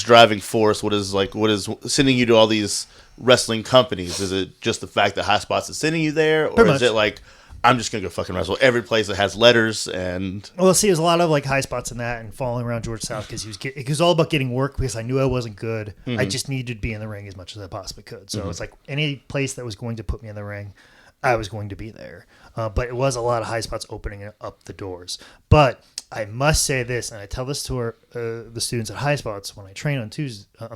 driving force? What is sending you to all these wrestling companies? Is it just the fact that High Spots is sending you there, or is it like I'm just gonna go fucking wrestle every place that has letters? And well, see, there's a lot of like High Spots in that and following around George South because it was all about getting work because I knew I wasn't good. I just needed to be in the ring as much as I possibly could. So it's like any place that was going to put me in the ring, I was going to be there. But it was a lot of High Spots opening up the doors. But I must say this, and I tell this to the students at High Spots when I train on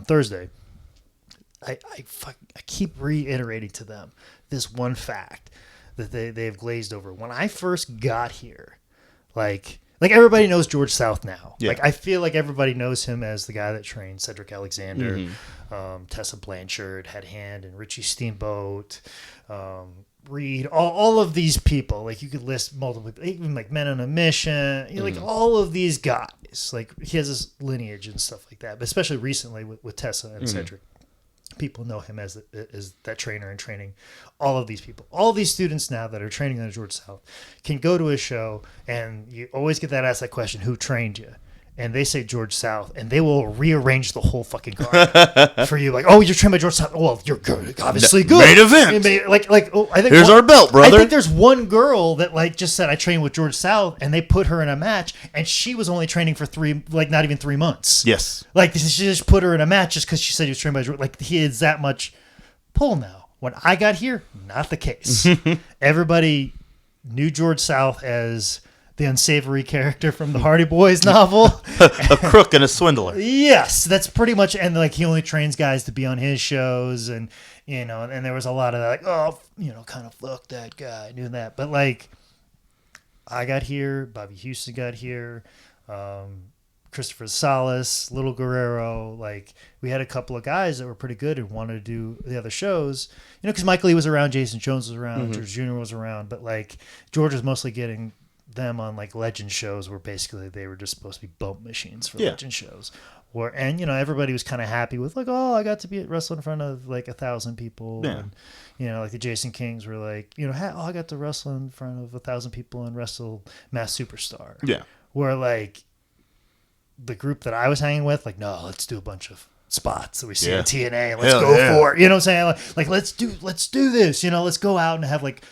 Thursday. I keep reiterating to them this one fact that they've glazed over. When I first got here, like everybody knows George South now. Yeah. Like I feel like everybody knows him as the guy that trained Cedric Alexander, Tessa Blanchard, Head Hand, and Richie Steamboat. Reed, all of these people, like you could list multiple, even like Men on a Mission, like all of these guys, like he has this lineage and stuff like that. But especially recently with Tessa and Cedric, people know him as that trainer and training all of these people. All these students now that are training under George South can go to a show, and you always get asked that question, who trained you? And they say George South, and they will rearrange the whole fucking card for you. Like, oh, you're trained by George South. Well, you're good, obviously good. Main event. I think here's our belt, brother. I think there's one girl that just said I trained with George South, and they put her in a match, and she was only training for not even 3 months. Yes. Like she just put her in a match just because she said he was trained by George. Like he is that much pull now. When I got here, not the case. Everybody knew George South as the unsavory character from the Hardy Boys novel. A crook and a swindler. Yes, that's pretty much, and like he only trains guys to be on his shows, and and there was a lot of that, like, kind of fuck that guy, doing that. But like, I got here, Bobby Houston got here, Christopher Salas, Little Guerrero, like we had a couple of guys that were pretty good and wanted to do the other shows, because Mike Lee was around, Jason Jones was around, George Jr. was around, but like George was mostly getting them on like legend shows where basically they were just supposed to be bump machines for legend shows. And everybody was kind of happy with like, oh, I got to be wrestle in front of like 1,000 people. Yeah. And like the Jason Kings were like, I got to wrestle in front of 1,000 people and wrestle Mass Superstar. Yeah. Where like the group that I was hanging with, like, no, let's do a bunch of spots that we see on TNA and let's go for it. You know what I'm saying? Like let's do this. Let's go out and have like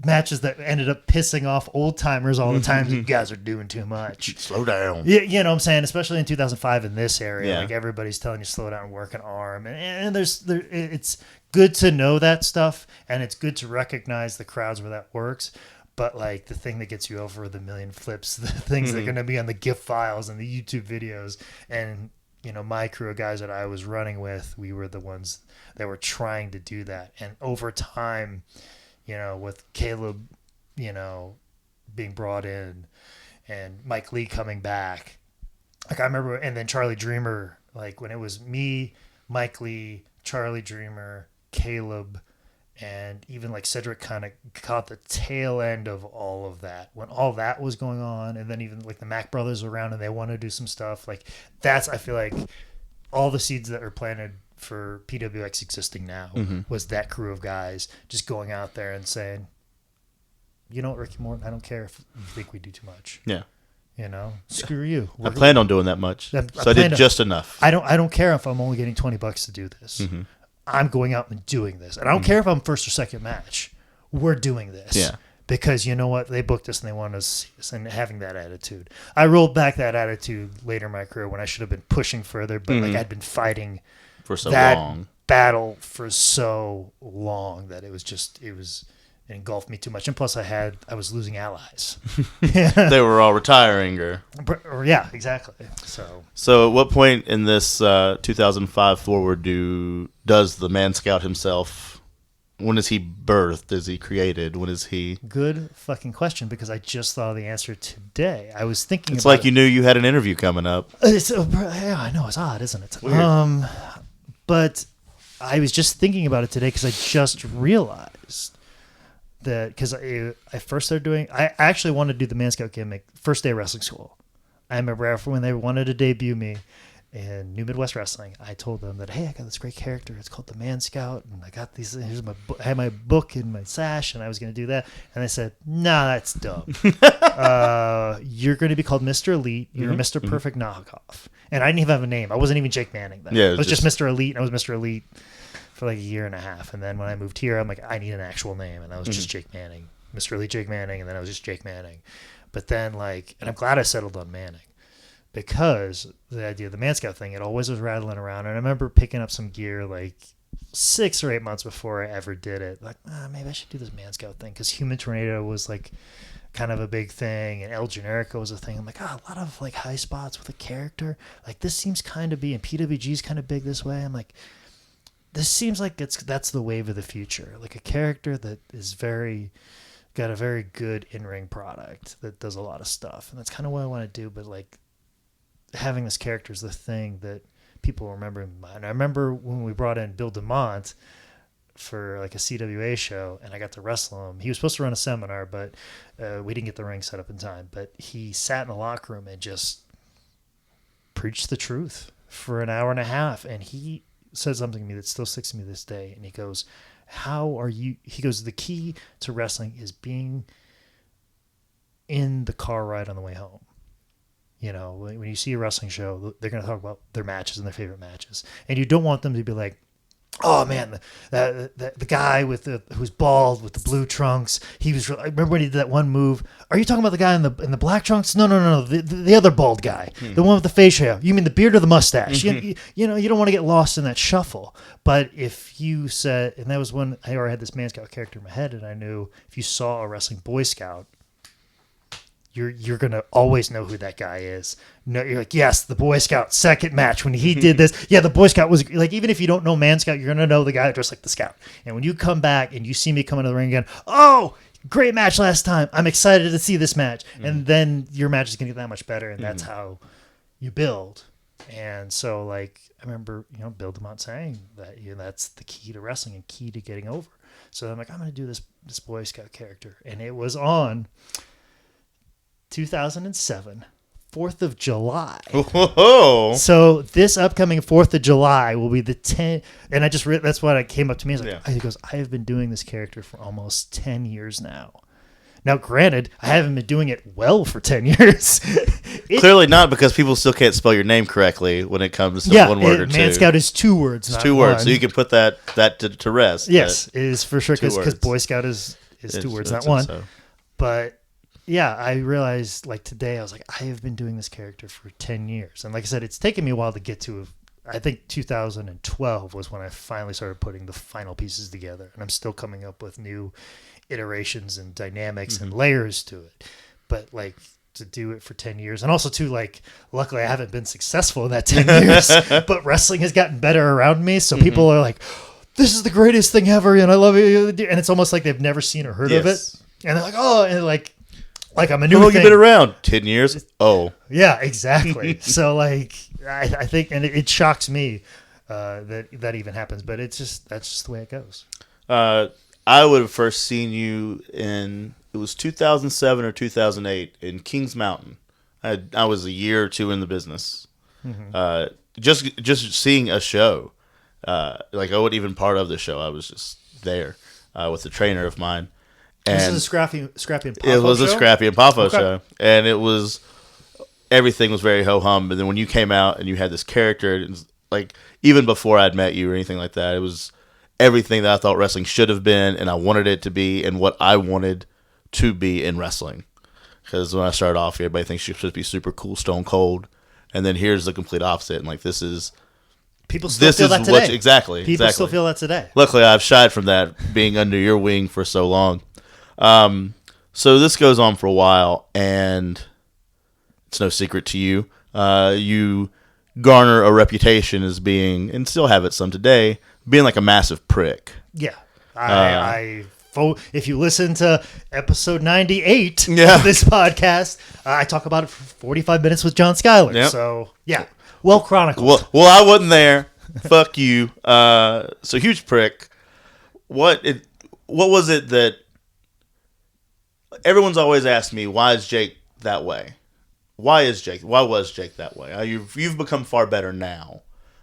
matches that ended up pissing off old timers all the time. You guys are doing too much. Slow down. Yeah, you know what I'm saying? Especially in 2005 in this area, like everybody's telling you slow down and work an arm, and it's good to know that stuff, and it's good to recognize the crowds where that works. But like the thing that gets you over the million flips, the things that are going to be on the GIF files and the YouTube videos, and my crew of guys that I was running with, we were the ones that were trying to do that, and over time. With Caleb, being brought in and Mike Lee coming back. Like I remember, and then Charlie Dreamer, like when it was me, Mike Lee, Charlie Dreamer, Caleb, and even like Cedric kind of caught the tail end of all of that when all that was going on. And then even like the Mac brothers were around and they want to do some stuff like that's, I feel like all the seeds that are planted for PWX existing now was that crew of guys just going out there and saying, you know what, Ricky Morton, I don't care if you think we do too much. Yeah. You know, screw you. I planned on doing that much, so I did just enough. I don't care if I'm only getting $20 to do this. Mm-hmm. I'm going out and doing this, and I don't care if I'm first or second match. We're doing this. Yeah. Because you know what, they booked us and they wanted us to see us, and having that attitude. I rolled back that attitude later in my career when I should have been pushing further, but like I'd been fighting for so long. Battle for so long that it engulfed me too much, and plus I was losing allies. They were all retiring, or yeah, exactly. So at what point in this 2005 forward does the Man Scout himself? When is he birthed? Is he created? When is he? Good fucking question, because I just thought of the answer today. I was thinking. It's like you knew you had an interview coming up. Yeah, I know, it's odd, isn't it? Weird. But I was just thinking about it today because I just realized that because I first started doing, I actually wanted to do the Man Scout gimmick first day of wrestling school. I remember after when they wanted to debut me in New Midwest Wrestling, I told them that, hey, I got this great character. It's called the Man Scout, and I got these. I had my book in my sash, and I was going to do that. And they said, nah, that's dumb. You're going to be called Mr. Elite. You're Mr. Perfect knockoff. And I didn't even have a name. I wasn't even Jake Manning then. Yeah, I was just Mr. Elite, and I was Mr. Elite for like a year and a half. And then when I moved here, I'm like, I need an actual name. And I was just Jake Manning, Mr. Elite Jake Manning, and then I was just Jake Manning. But then and I'm glad I settled on Manning. Because the idea of the Man Scout thing, it always was rattling around. And I remember picking up some gear like 6 or 8 months before I ever did it. Like, maybe I should do this Man Scout thing. Because Human Tornado was like kind of a big thing. And El Generico was a thing. I'm like, a lot of like high spots with a character. Like this seems kind of and PWG's kind of big this way. I'm like, this seems like that's the wave of the future. Like a character that is got a very good in-ring product that does a lot of stuff. And that's kind of what I want to do. But like, having this character is the thing that people remember in mind. I remember when we brought in Bill DeMont for like a CWA show, and I got to wrestle him. He was supposed to run a seminar, but we didn't get the ring set up in time. But he sat in the locker room and just preached the truth for an hour and a half. And he said something to me that still sticks to me this day. And he goes, he goes, the key to wrestling is being in the car ride on the way home. You know, when you see a wrestling show, they're going to talk about their matches and their favorite matches. And you don't want them to be like, oh, man, the guy who's bald with the blue trunks, I remember when he did that one move. Are you talking about the guy in the black trunks? No. The other bald guy, the one with the face hair. You mean the beard or the mustache? You know, you don't want to get lost in that shuffle. But if you said, and that was when I already had this Man Scout character in my head, and I knew if you saw a wrestling Boy Scout, you're going to always know who that guy is. No, you're like, yes, the Boy Scout second match when he did this. Yeah, the Boy Scout was like, even if you don't know Man Scout, you're going to know the guy dressed like the Scout. And when you come back and you see me come into the ring again, oh, great match last time. I'm excited to see this match. And then your match is going to get that much better. And that's how you build. And so like, I remember, Bill DeMont saying that, that's the key to wrestling and key to getting over. So I'm like, I'm going to do this Boy Scout character. And it was on 2007, 4th of July. Whoa. So this upcoming 4th of July will be the 10th. And I just that's what came up to me. He goes, I have been doing this character for almost 10 years now. Now, granted, I haven't been doing it well for 10 years. Clearly not, because people still can't spell your name correctly when it comes to one word or two. Man Scout is 2 words, not 2 words, one. so you can put that to rest. Yes, it is for sure, because Boy Scout is 2 words, not one. So. But yeah, I realized like today, I was like, I have been doing this character for 10 years. And like I said, it's taken me a while to get to, I think 2012 was when I finally started putting the final pieces together. And I'm still coming up with new iterations and dynamics and layers to it. But like to do it for 10 years. And also too, like, luckily I haven't been successful in that 10 years, but wrestling has gotten better around me. So people are like, this is the greatest thing ever. And I love it. And it's almost like they've never seen or heard of it. And they're like, oh, and like I'm a new thing. You've been around 10 years. Oh, yeah, exactly. So like, I think, and it shocks me that even happens, but that's just the way it goes. I would have first seen you it was 2007 or 2008 in Kings Mountain. I was a year or two in the business. Just seeing a show, like I wasn't even part of the show. I was just there with a trainer of mine. This And is a Scrappy and Popo it was show? a Scrappy and Popo Okay. show, and it was everything was very ho hum. But then when you came out and you had this character, it was like even before I'd met you or anything like that, it was everything that I thought wrestling should have been, and I wanted it to be, and what I wanted to be in wrestling. Because when I started off, everybody thinks you're supposed to be super cool, stone cold, and then here's the complete opposite. And like this is People still feel that today. Exactly. People still feel that today. Luckily, I've shied from that being under your wing for so long. So this goes on for a while, and it's no secret to you. You garner a reputation as being, and still have it some today, being like a massive prick. Yeah. If you listen to episode 98 Yeah. of this podcast, I talk about it for 45 minutes with John Schuyler. Yep. So, yeah. Well chronicled. Well, I wasn't there. Fuck you. So huge prick. What was it that everyone's always asked me? Why is Jake that way? Why was Jake that way? You've become far better now,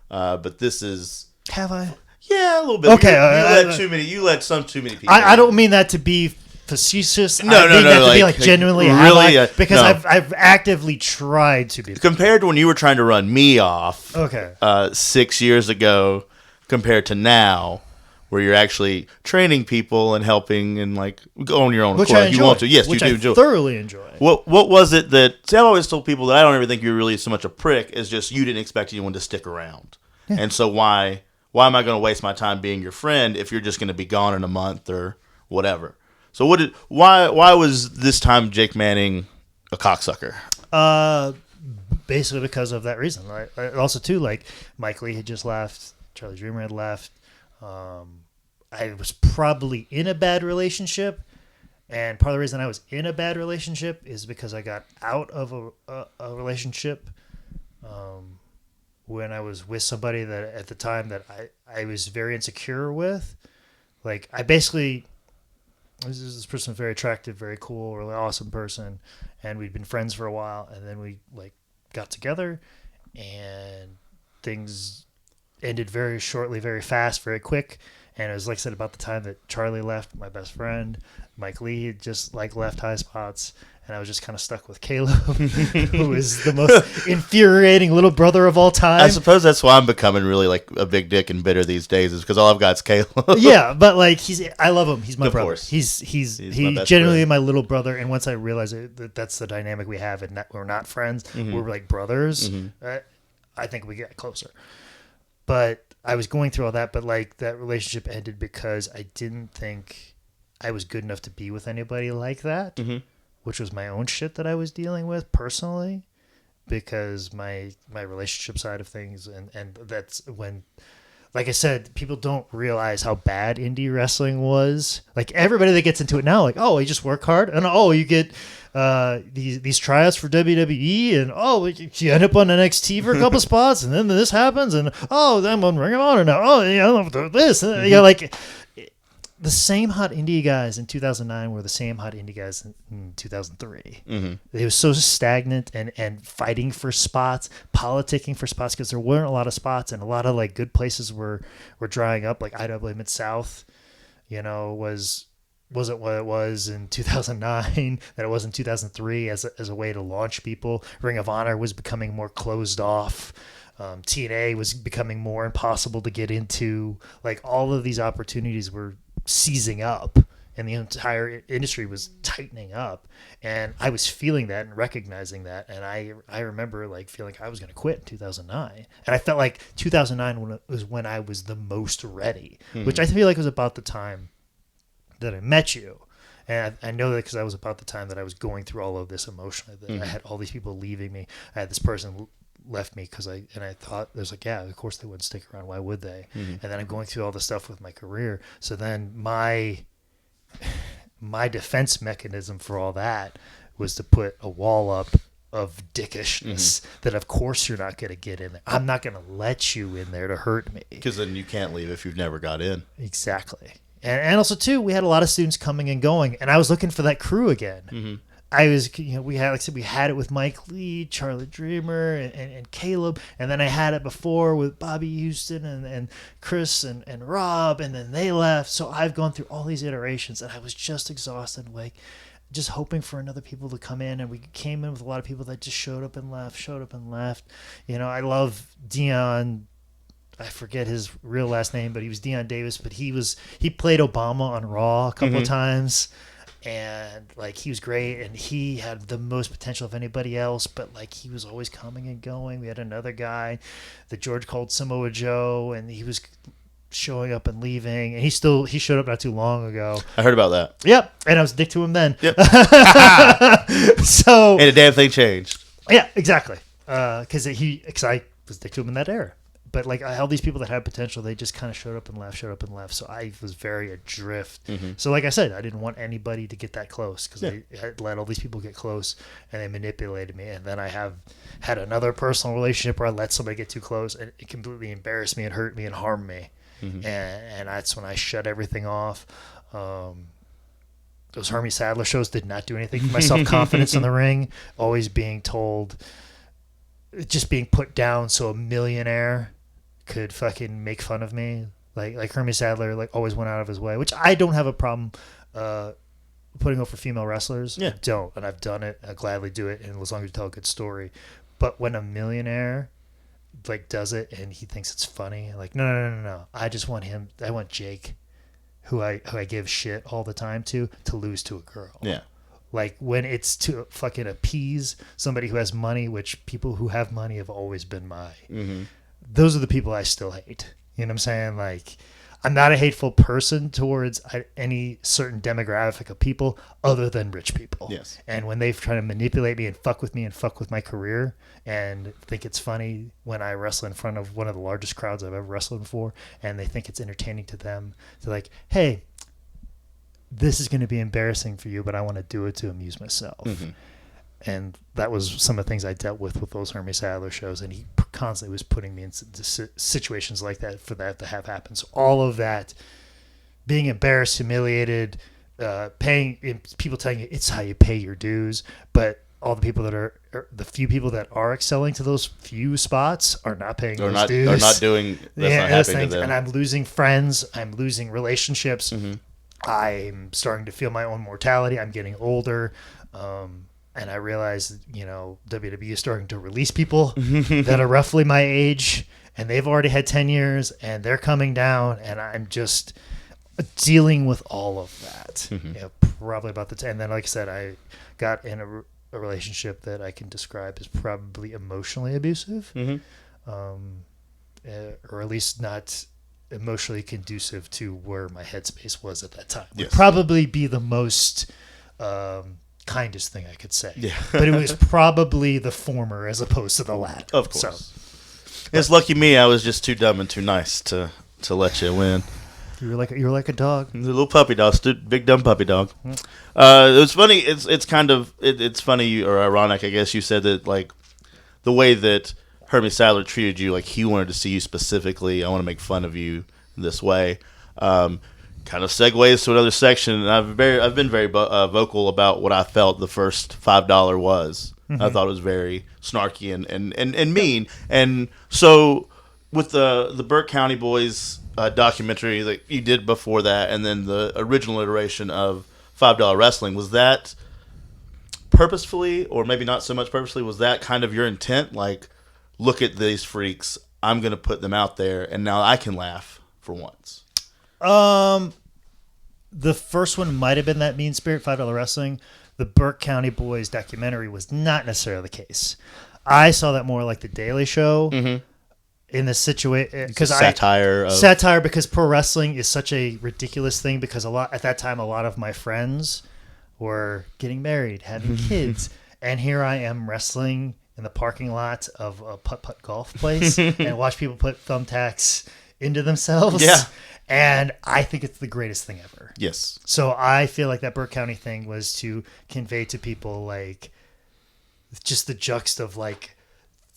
but this is Have I? yeah, a little bit. Okay, You let too many people. I don't mean that to be facetious. No, I mean that to be like genuinely really, because no. I've actively tried to be. Compared to when you were trying to run me off, Okay. 6 years ago, compared to now, where you're actually training people and helping and like go on your own Which accord. I enjoy. You want to, yes, which you do I enjoy. thoroughly enjoy. What was it that? See, I've always told people that I don't ever think you're really so much a prick as just you didn't expect anyone to stick around, and so why am I going to waste my time being your friend if you're just going to be gone in a month or whatever? So why was this time Jake Manning a cocksucker? Basically because of that reason. Also, too, like Mike Lee had just left, Charlie Dreamer had left. I was probably in a bad relationship, and part of the reason I was in a bad relationship is because I got out of a relationship when I was with somebody that at the time that I was very insecure with. Like, I basically, this person was very attractive, very cool, really awesome person, and we'd been friends for a while, and then we like got together, and things ended very shortly, very fast, very quick. And it was, like I said, about the time that Charlie left, my best friend. Mike Lee had just like left High Spots, and I was just kind of stuck with Caleb, who is the most infuriating little brother of all time. I suppose that's why I'm becoming really like a big dick and bitter these days, is because all I've got is Caleb. Yeah, but like I love him. He's my Of brother. course. He's my best genuinely friend. my little brother. And once I realized that that's the dynamic we have, and that we're not friends, we're like brothers. I think we get closer. But I was going through all that, but like that relationship ended because I didn't think I was good enough to be with anybody like that, which was my own shit that I was dealing with personally, because my relationship side of things, and that's when, like I said, people don't realize how bad indie wrestling was. Like everybody that gets into it now, like, oh, you just work hard, and oh, you get these tryouts for WWE, and oh, you end up on NXT for a couple spots, and then this happens, and oh, then I'm on Ring of Honor now. Oh, yeah, this, you know, like the same hot indie guys in 2009 were the same hot indie guys in 2003. It was so stagnant and fighting for spots, politicking for spots, because there weren't a lot of spots, and a lot of like good places were drying up. Like IWA Mid-South, you know, wasn't what it was in 2009 that it was in 2003 as a way to launch people. Ring of Honor was becoming more closed off. TNA was becoming more impossible to get into. Like all of these opportunities were seizing up, and the entire industry was tightening up, and I was feeling that and recognizing that, and I remember like feeling like I was going to quit in 2009, and I felt like 2009 was when I was the most ready, which I feel like was about the time that I met you. And I know that because that was about the time that I was going through all of this emotionally, that I had all these people leaving me. I had this person left me because I thought, there's like, yeah, of course they wouldn't stick around. Why would they? And then I'm going through all this stuff with my career. So then my defense mechanism for all that was to put a wall up of dickishness that of course you're not going to get in there. I'm not going to let you in there to hurt me. Because then you can't leave if you've never got in. Exactly. And also, too, we had a lot of students coming and going, and I was looking for that crew again. I was, we had, like I said, we had it with Mike Lee, Charlie Dreamer, and Caleb, and then I had it before with Bobby Houston and Chris and Rob, and then they left. So I've gone through all these iterations, and I was just exhausted, like just hoping for another people to come in, and we came in with a lot of people that just showed up and left. I love Dion. I forget his real last name, but he was Dion Davis, but he played Obama on Raw a couple of times. And like he was great, and he had the most potential of anybody else. But like he was always coming and going. We had another guy that George called Samoa Joe, and he was showing up and leaving. And he showed up not too long ago. I heard about that. Yep, and I was a dick to him then. Yep. So and a damn thing changed. Yeah, exactly. Because I was a dick to him in that era. But like all these people that had potential, they just kind of showed up and left. So I was very adrift. So like I said, I didn't want anybody to get that close because they had let all these people get close and they manipulated me. And then I have had another personal relationship where I let somebody get too close and it completely embarrassed me and hurt me and harmed me. And that's when I shut everything off. Those Hermie Sadler shows did not do anything for my self-confidence in the ring. Always being told, just being put down so a millionaire could fucking make fun of me. Like Hermie Sadler like always went out of his way, which I don't have a problem putting over female wrestlers. Yeah. I don't, and I've done it. I gladly do it, and as long as you tell a good story. But when a millionaire like does it and he thinks it's funny, like no. I just want him. I want Jake, who I give shit all the time to lose to a girl. Yeah. Like when it's to fucking appease somebody who has money, which people who have money have always been those are the people I still hate. You know what I'm saying? Like, I'm not a hateful person towards any certain demographic of people other than rich people. Yes. And when they try to manipulate me and fuck with my career and think it's funny when I wrestle in front of one of the largest crowds I've ever wrestled before, and they think it's entertaining to them, they're like, hey, this is going to be embarrassing for you, but I want to do it to amuse myself. And that was some of the things I dealt with those Hermie Sadler shows. And he constantly was putting me in situations like that for that to have happened. So all of that, being embarrassed, humiliated, paying people telling you it's how you pay your dues. But all the people the few people that are excelling to those few spots are not paying those dues. Or not doing, that's not happening to them. And I'm losing friends. I'm losing relationships. I'm starting to feel my own mortality. I'm getting older. And I realize, WWE is starting to release people that are roughly my age, and they've already had 10 years, and they're coming down, and I'm just dealing with all of that. Probably about the time. And then, like I said, I got in a relationship that I can describe as probably emotionally abusive, or at least not emotionally conducive to where my headspace was at that time. Would probably be the most kindest thing I could say. Yeah. But it was probably the former as opposed to the latter. Of course. So, it's lucky me, I was just too dumb and too nice to let you win. You were like a dog. The little puppy dog, big dumb puppy dog. It was funny. It's kind of it's funny or ironic, I guess. You said that like the way that Hermie Sadler treated you, like he wanted to see you specifically. I want to make fun of you this way. Kind of segues to another section, and I've been very vocal about what I felt the first $5 was. I thought it was very snarky and mean. And so with the Burke County Boys documentary that you did before that, and then the original iteration of $5 Wrestling, was that purposefully, or maybe not so much purposefully, was that kind of your intent? Like, look at these freaks, I'm going to put them out there, and now I can laugh for once. The first one might have been that mean spirit, $5 Wrestling. The Burke County Boys documentary was not necessarily the case. I saw that more like the Daily Show in the situation because satire because pro wrestling is such a ridiculous thing because at that time a lot of my friends were getting married, having kids, and here I am wrestling in the parking lot of a putt-putt golf place and watch people put thumbtacks into themselves. Yeah. And I think it's the greatest thing ever. Yes. So I feel like that Burke County thing was to convey to people like just the juxt of like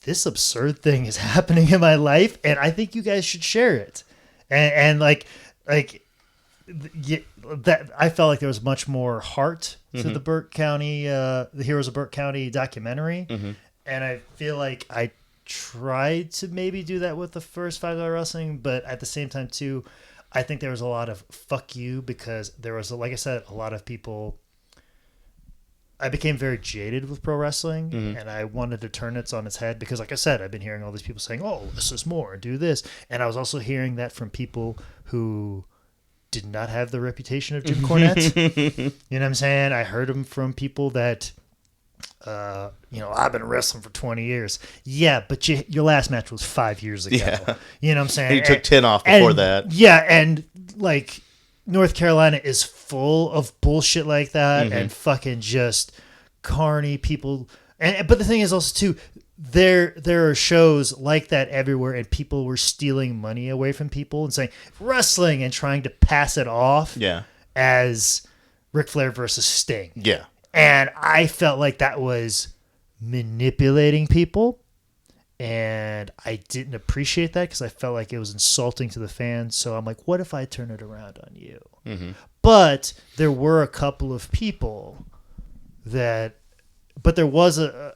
this absurd thing is happening in my life, and I think you guys should share it. And like that I felt like there was much more heart to the Burke County, the Heroes of Burke County documentary, and I feel like I tried to maybe do that with the first $5 Wrestling, but at the same time too, I think there was a lot of fuck you because there was, like I said, a lot of people. I became very jaded with pro wrestling, and I wanted to turn it on its head because, like I said, I've been hearing all these people saying, "Oh, this is more, do this," and I was also hearing that from people who did not have the reputation of Jim Cornette. You know what I'm saying? I heard them from people that, I've been wrestling for 20 years. Yeah, but your last match was 5 years ago. Yeah. You know what I'm saying? And you took 10 off before that. Yeah, and like North Carolina is full of bullshit like that and fucking just carny people. But the thing is also too, there are shows like that everywhere, and people were stealing money away from people and saying wrestling and trying to pass it off as Ric Flair versus Sting. Yeah. And I felt like that was manipulating people. And I didn't appreciate that because I felt like it was insulting to the fans. So I'm like, what if I turn it around on you? But there were a couple of people but there was a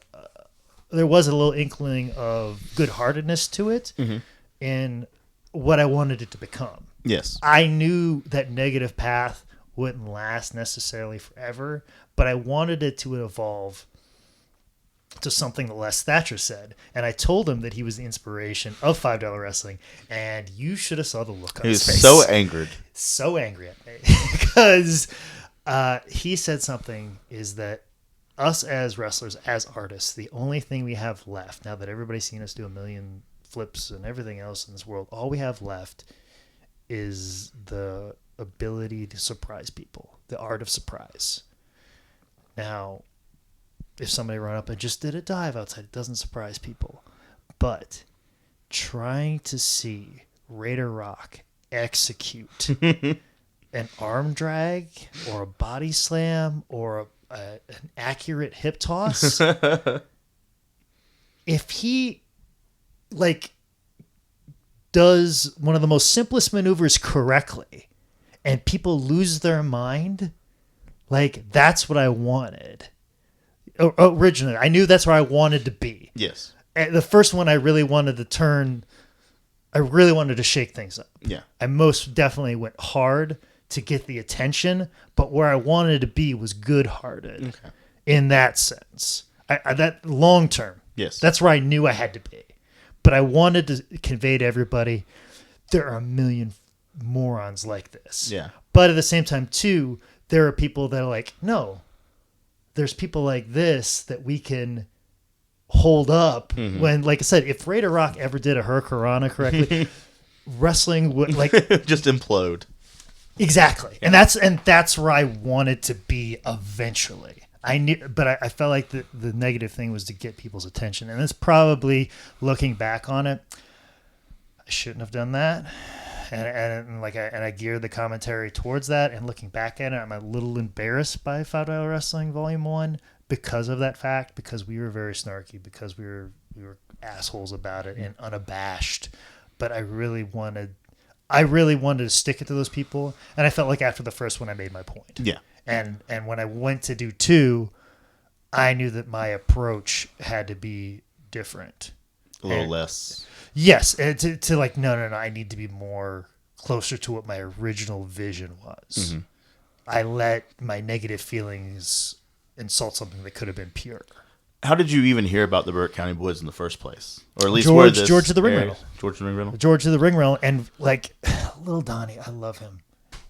little inkling of good-heartedness to it in what I wanted it to become. Yes. I knew that negative path wouldn't last necessarily forever, but I wanted it to evolve to something that Les Thatcher said. And I told him that he was the inspiration of $5 Wrestling, and you should have saw the look on his face. He was so angered. So angry at me. Because he said something is that us as wrestlers, as artists, the only thing we have left, now that everybody's seen us do a million flips and everything else in this world, all we have left is the ability to surprise people, the art of surprise. Now, if somebody ran up and just did a dive outside, it doesn't surprise people. But trying to see Raider Rock execute an arm drag or a body slam or an accurate hip toss, if he does one of the most simplest maneuvers correctly and people lose their mind, that's what I wanted. Originally, I knew that's where I wanted to be. Yes. And the first one I really wanted to shake things up. Yeah. I most definitely went hard to get the attention, but where I wanted to be was good-hearted in that sense. That long term. Yes. That's where I knew I had to be. But I wanted to convey to everybody there are a million morons like this. Yeah. But at the same time, too, there are people that are like, no, there's people like this that we can hold up when, like I said, if Raider Rock ever did a Hurricanrana correctly, wrestling would just implode. Exactly. Yeah. And that's where I wanted to be eventually. I felt like the negative thing was to get people's attention. And it's probably, looking back on it, I shouldn't have done that. And I geared the commentary towards that. And looking back at it, I'm a little embarrassed by $5 Wrestling Volume 1 because of that fact, because we were very snarky, because we were assholes about it and unabashed. But I really wanted to stick it to those people. And I felt like after the first one, I made my point. Yeah. And when I went to do 2, I knew that my approach had to be different. A little less. Yes. To no, I need to be more closer to what my original vision was. I let my negative feelings insult something that could have been pure. How did you even hear about the Burke County Boys in the first place? Or at least George of the Ring Rental. George of the Ring Rental? George of the Ring Rental. And Little Donnie, I love him.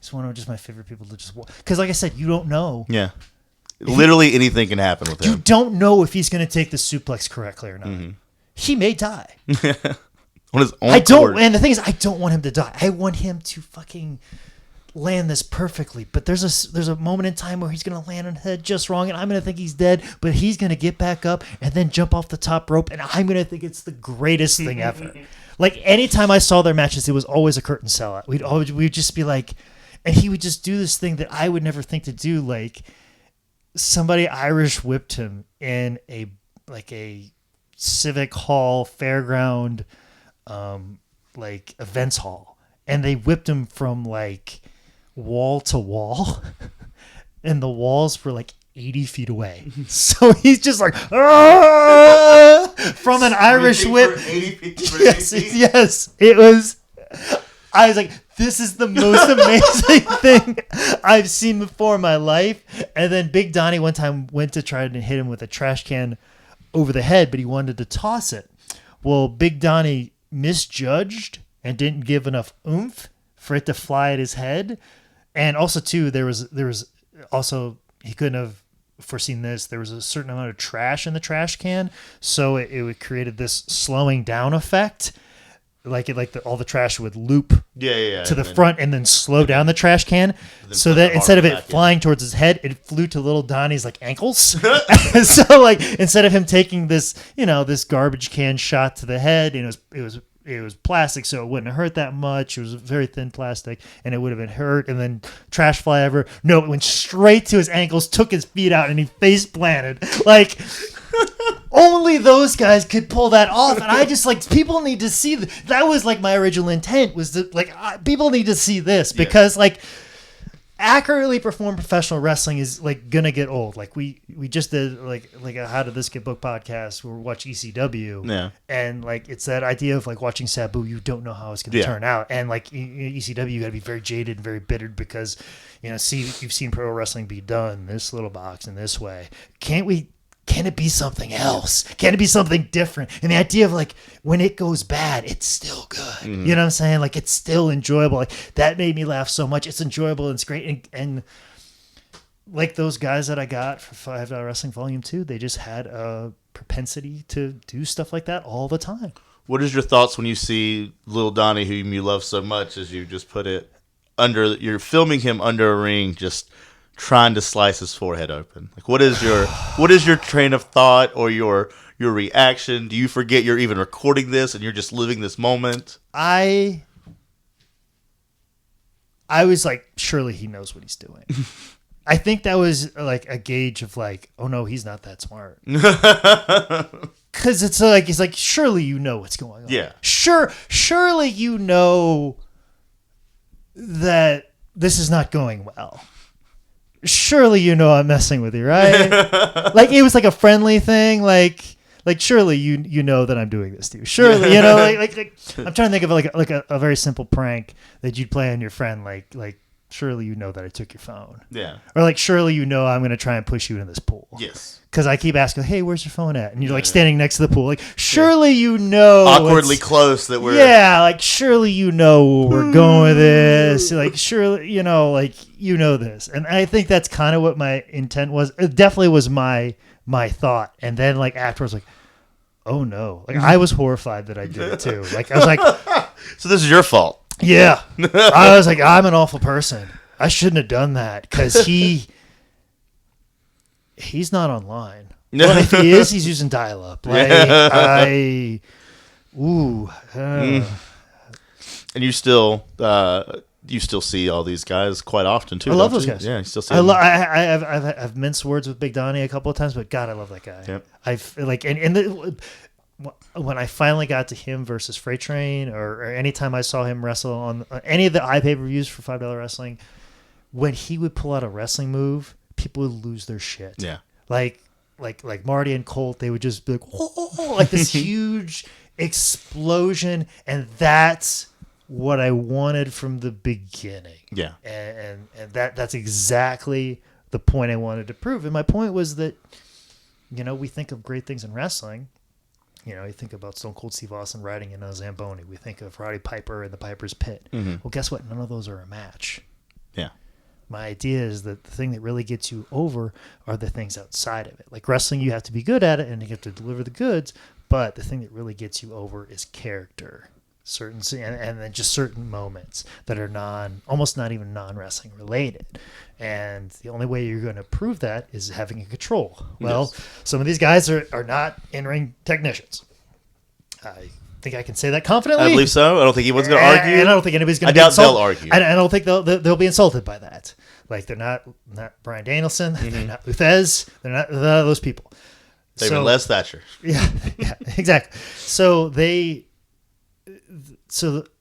He's one of just my favorite people to just watch. Because like I said, you don't know. Yeah. Literally anything can happen with him. You don't know if he's going to take the suplex correctly or not. He may die. On his own accord. And the thing is, I don't want him to die. I want him to fucking land this perfectly. But there's a moment in time where he's going to land on his head just wrong, and I'm going to think he's dead, but he's going to get back up and then jump off the top rope, and I'm going to think it's the greatest thing ever. Anytime I saw their matches, it was always a curtain sellout. We'd just be like, and he would just do this thing that I would never think to do. Somebody Irish whipped him in a civic hall, fairground, events hall, and they whipped him from wall to wall, and the walls were like 80 feet away. So he's just like, "Ah!" from an Irish whip. Yes. It was. I was like, this is the most amazing thing I've seen before in my life. And then Big Donnie one time went to try to hit him with a trash can over the head, but he wanted to toss it. Well, Big Donnie misjudged and didn't give enough oomph for it to fly at his head. And also, too, there was also, he couldn't have foreseen this. There was a certain amount of trash in the trash can, so it created this slowing down effect. All the trash would loop to the front and then slow down the trash can, so that instead of it flying towards his head, it flew to little Donnie's like ankles. So like instead of him taking this this garbage can shot to the head, it was plastic, so it wouldn't hurt that much. It was very thin plastic, and it would have been hurt. And then trash fly ever. No, it went straight to his ankles, took his feet out, and he face planted. Like, only those guys could pull that off. And I just like, people need to see that was like my original intent was to like, people need to see this because like accurately performed professional wrestling is like gonna get old. Like we just did like a How Did This Get Booked podcast where we watch ECW, and like it's that idea of like watching Sabu, you don't know how it's gonna turn out, and like ECW, you gotta be very jaded and very bittered because you've seen pro wrestling be done this little box in this way. Can it be something else? Can it be something different? And the idea of like when it goes bad, it's still good. Mm-hmm. You know what I'm saying? Like it's still enjoyable. Like that made me laugh so much. It's enjoyable and it's great. And like those guys that I got for $5 Wrestling Volume 2, they just had a propensity to do stuff like that all the time. What is your thoughts when you see Little Donnie, whom you love so much, as you just put it, you're filming him under a ring, just trying to slice his forehead open? Like, what is your train of thought or your reaction? Do you forget you're even recording this and you're just living this moment? I was like, surely he knows what he's doing. I think that was like a gauge of like, oh no, he's not that smart. Because it's like, he's like, surely you know what's going on. Yeah. Surely you know that this is not going well. Surely you know I'm messing with you, right? Like it was like a friendly thing, like surely you know that I'm doing this to you. Surely, like I'm trying to think of like a very simple prank that you'd play on your friend, like surely you know that I took your phone. Yeah. Or like surely you know I'm going to try and push you in this pool. Yes. Because I keep asking, hey, where's your phone at? And you're like standing next to the pool. Like, surely you know. Awkwardly close that we're. Yeah, like, surely you know where we're going with this. Like, surely, this. And I think that's kind of what my intent was. It definitely was my thought. And then, like, afterwards, like, oh, no. Like, I was horrified that I did it, too. Like, I was like. So this is your fault. Yeah. I was like, I'm an awful person. I shouldn't have done that. Because he's not online. Well, if he is, he's using dial-up. Like, And you still see all these guys quite often too. I love those guys. Yeah, you still see them. I've minced words with Big Donnie a couple of times, but God, I love that guy. Yep. I've like when I finally got to him versus Freight Train, or anytime I saw him wrestle on any of the iPay-per-views for $5 Wrestling, when he would pull out a wrestling move, people would lose their shit. Yeah. Like Marty and Colt, they would just be like, whoa, like this huge explosion, and that's what I wanted from the beginning. Yeah. And that's exactly the point I wanted to prove. And my point was that, we think of great things in wrestling. You think about Stone Cold Steve Austin riding in a Zamboni. We think of Roddy Piper and the Piper's Pit. Mm-hmm. Well, guess what? None of those are a match. Yeah. My idea is that the thing that really gets you over are the things outside of it. Like wrestling, you have to be good at it and you have to deliver the goods. But the thing that really gets you over is character, and then just certain moments that are almost not even non-wrestling related. And the only way you're going to prove that is having a control. Well, Some of these guys are not in-ring technicians. I think I can say that confidently. I believe so. I don't think anyone's going to argue. And I don't think anybody's going to be insulted. They'll argue. I don't think they'll be insulted by that. Like they're not Bryan Danielson. Mm-hmm. They're not Uthez. They're not those people. They're even Les Thatcher. Yeah, exactly. So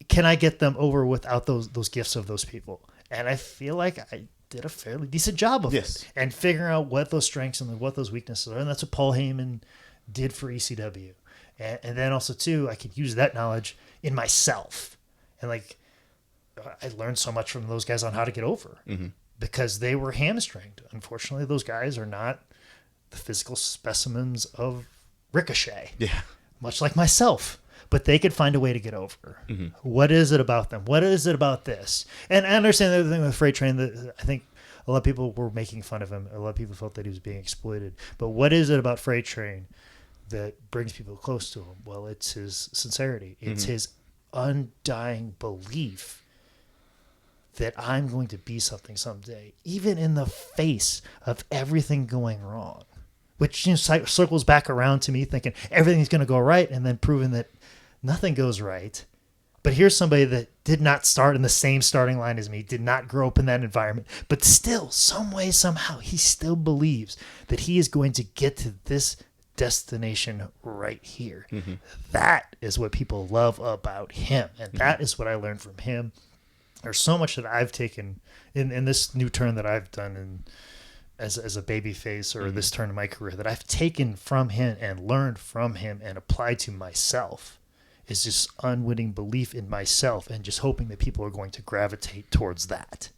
can I get them over without those gifts of those people? And I feel like I did a fairly decent job of Yes. it. And figuring out what those strengths and what those weaknesses are. And that's what Paul Heyman did for ECW. And then also, too, I could use that knowledge in myself. And, like, I learned so much from those guys on how to get over. Because they were hamstringed. Unfortunately, those guys are not the physical specimens of Ricochet. Yeah. Much like myself. But they could find a way to get over. What is it about them? What is it about this? And I understand the other thing with Freight Train that I think a lot of people were making fun of him. A lot of people felt that he was being exploited. But what is it about Freight Train that brings people close to him? Well, it's his sincerity. It's his undying belief that I'm going to be something someday, even in the face of everything going wrong. Which, you know, circles back around to me thinking everything's going to go right and then proving that nothing goes right. But here's somebody that did not start in the same starting line as me, did not grow up in that environment, but still, some way, somehow, he still believes that he is going to get to this destination right here. That is what people love about him. And that is what I learned from him. There's so much that I've taken in this new turn that I've done in as a baby face or this turn in my career that I've taken from him and learned from him and applied to myself is just unwitting belief in myself and just hoping that people are going to gravitate towards that.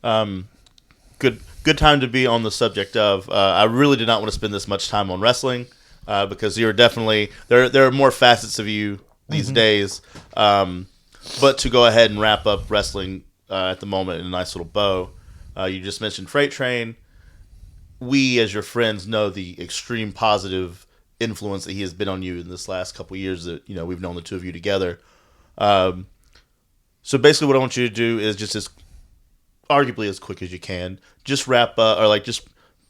Good time to be on the subject of, I really did not want to spend this much time on wrestling because you're definitely, there are more facets of you these days. But to go ahead and wrap up wrestling at the moment in a nice little bow, you just mentioned Freight Train. We, as your friends, know the extreme positive influence that he has been on you in this last couple of years that, you know, we've known the two of you together. So basically what I want you to do is just arguably as quick as you can, just wrap up or like just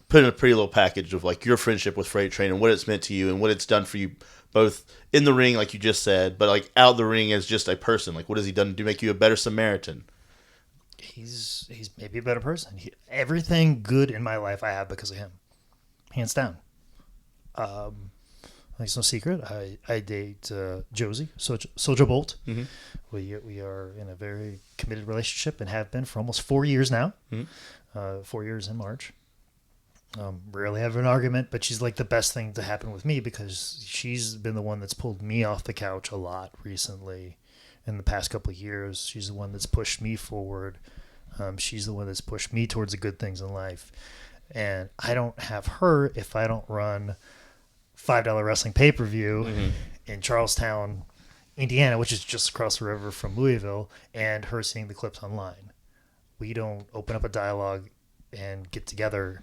put in a pretty little package of like your friendship with Freight Train and what it's meant to you and what it's done for you both in the ring, like you just said, but like out the ring as just a person. Like what has he done to make you a better Samaritan? He's maybe a better person. Everything good in my life I have because of him, hands down. It's no secret. I date Josie Soja Bolt. We are in a very committed relationship and have been for almost 4 years now. 4 years in March. Rarely have an argument, but she's like the best thing to happen with me because she's been the one that's pulled me off the couch a lot recently. In the past couple of years, she's the one that's pushed me forward. She's the one that's pushed me towards the good things in life. And I don't have her if I don't run $5 wrestling pay-per-view in Charlestown, Indiana, which is just across the river from Louisville, and her seeing the clips online. We don't open up a dialogue and get together,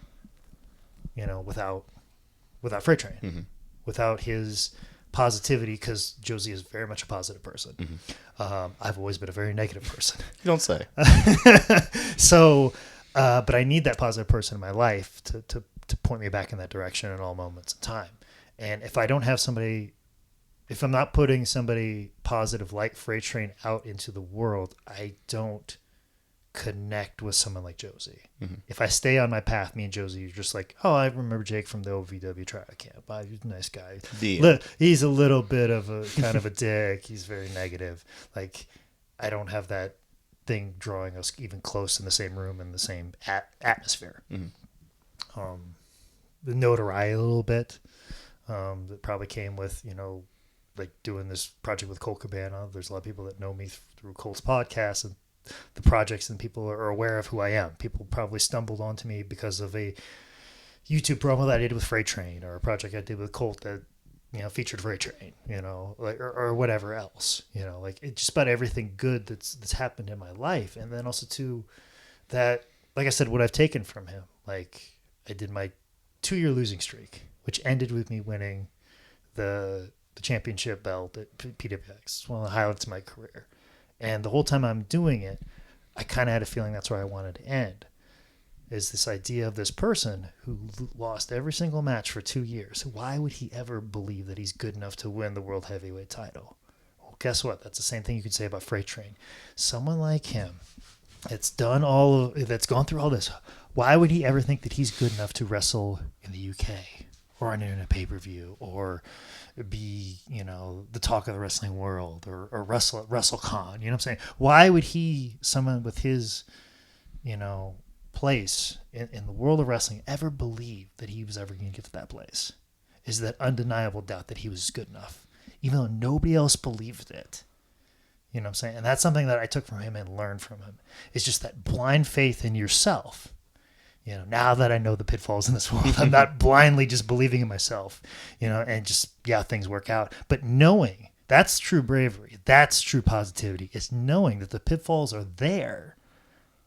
you know, without Freight Train, without his positivity, because Josie is very much a positive person. I've always been a very negative person. You don't say. So, but I need that positive person in my life to point me back in that direction in all moments of time. And if I don't have somebody, if I'm not putting somebody positive like Freight Train out into the world, I don't connect with someone like Josie. If I stay on my path, me and Josie are just like, oh, I remember Jake from the OVW tryout camp. He's a nice guy. He's a little bit of a kind of a dick. He's very negative. Like, I don't have that thing drawing us even close in the same room in the same atmosphere. The notoriety a little bit that probably came with, you know, like doing this project with Colt Cabana. There's a lot of people that know me through Colt's podcast and the projects, and people are aware of who I am. People probably stumbled onto me because of a YouTube promo that I did with Freight Train, or a project I did with Colt that, you know, featured Freight Train, you know, like, or whatever else, you know, like it's just about everything good that's happened in my life. And then also too, that, like I said, what I've taken from him, like I did my 2-year losing streak, which ended with me winning the championship belt at PWX. It's one of the highlights of my career. And the whole time I'm doing it, I kind of had a feeling that's where I wanted to end, is this idea of this person who lost every single match for 2 years. Why would he ever believe that he's good enough to win the World Heavyweight title? Well, guess what? That's the same thing you could say about Freight Train. Someone like him that's gone through all this, why would he ever think that he's good enough to wrestle in the UK or on internet pay-per-view, or be, the talk of the wrestling world, or wrestle at WrestleCon. You know what I'm saying? Why would someone with his, place in the world of wrestling, ever believe that he was ever going to get to that place? Is that undeniable doubt that he was good enough, even though nobody else believed it. You know what I'm saying? And that's something that I took from him and learned from him. It's just that blind faith in yourself. Now that I know the pitfalls in this world, I'm not blindly just believing in myself, and just, things work out. But knowing, that's true bravery. That's true positivity. It's knowing that the pitfalls are there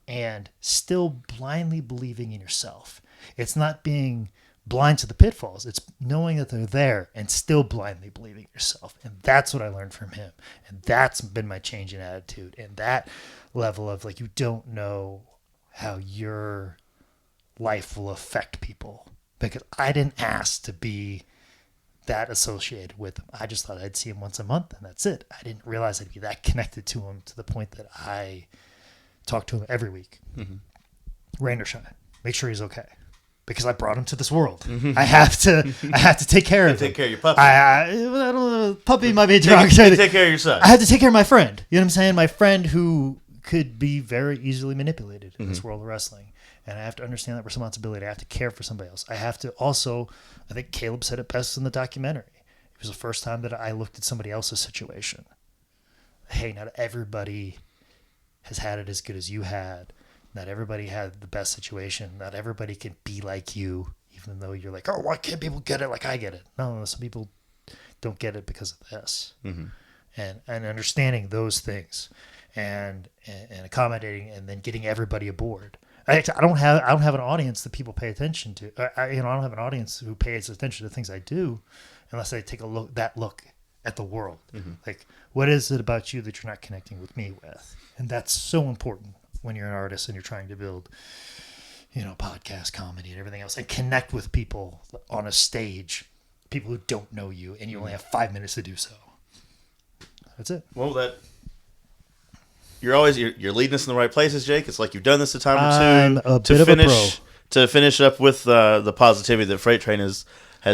and still blindly believing in yourself. It's not being blind to the pitfalls. It's knowing that they're there and still blindly believing in yourself. And that's what I learned from him. And that's been my change in attitude. And that level of, like, you don't know how your life will affect people, because I didn't ask to be that associated with him. I just thought I'd see him once a month and that's it. I didn't realize I'd be that connected to him to the point that I talk to him every week. Rain or shine, make sure he's okay, because I brought him to this world. I have to take care of him. Take care of your puppy. I don't know, puppy might be derogatory. Take care of your son. I have to take care of my friend. You know what I'm saying? My friend who could be very easily manipulated in this world of wrestling. And I have to understand that responsibility. I have to care for somebody else. I have to also, I think Caleb said it best in the documentary. It was the first time that I looked at somebody else's situation. Hey, not everybody has had it as good as you had. Not everybody had the best situation. Not everybody can be like you, even though you're like, oh, why can't people get it like I get it? No, some people don't get it because of this. And understanding those things and accommodating, and then getting everybody aboard. I don't have an audience that people pay attention to. I don't have an audience who pays attention to things I do, unless I take a look at the world. Like, what is it about you that you're not connecting with me with? And that's so important when you're an artist and you're trying to build, podcast, comedy, and everything else, and connect with people on a stage, people who don't know you, and you only have 5 minutes to do so. That's it. Well, you're leading us in the right places, Jake. It's like you've done this a time or two. I'm a bit of a pro. To finish up with the positivity that Freight Train has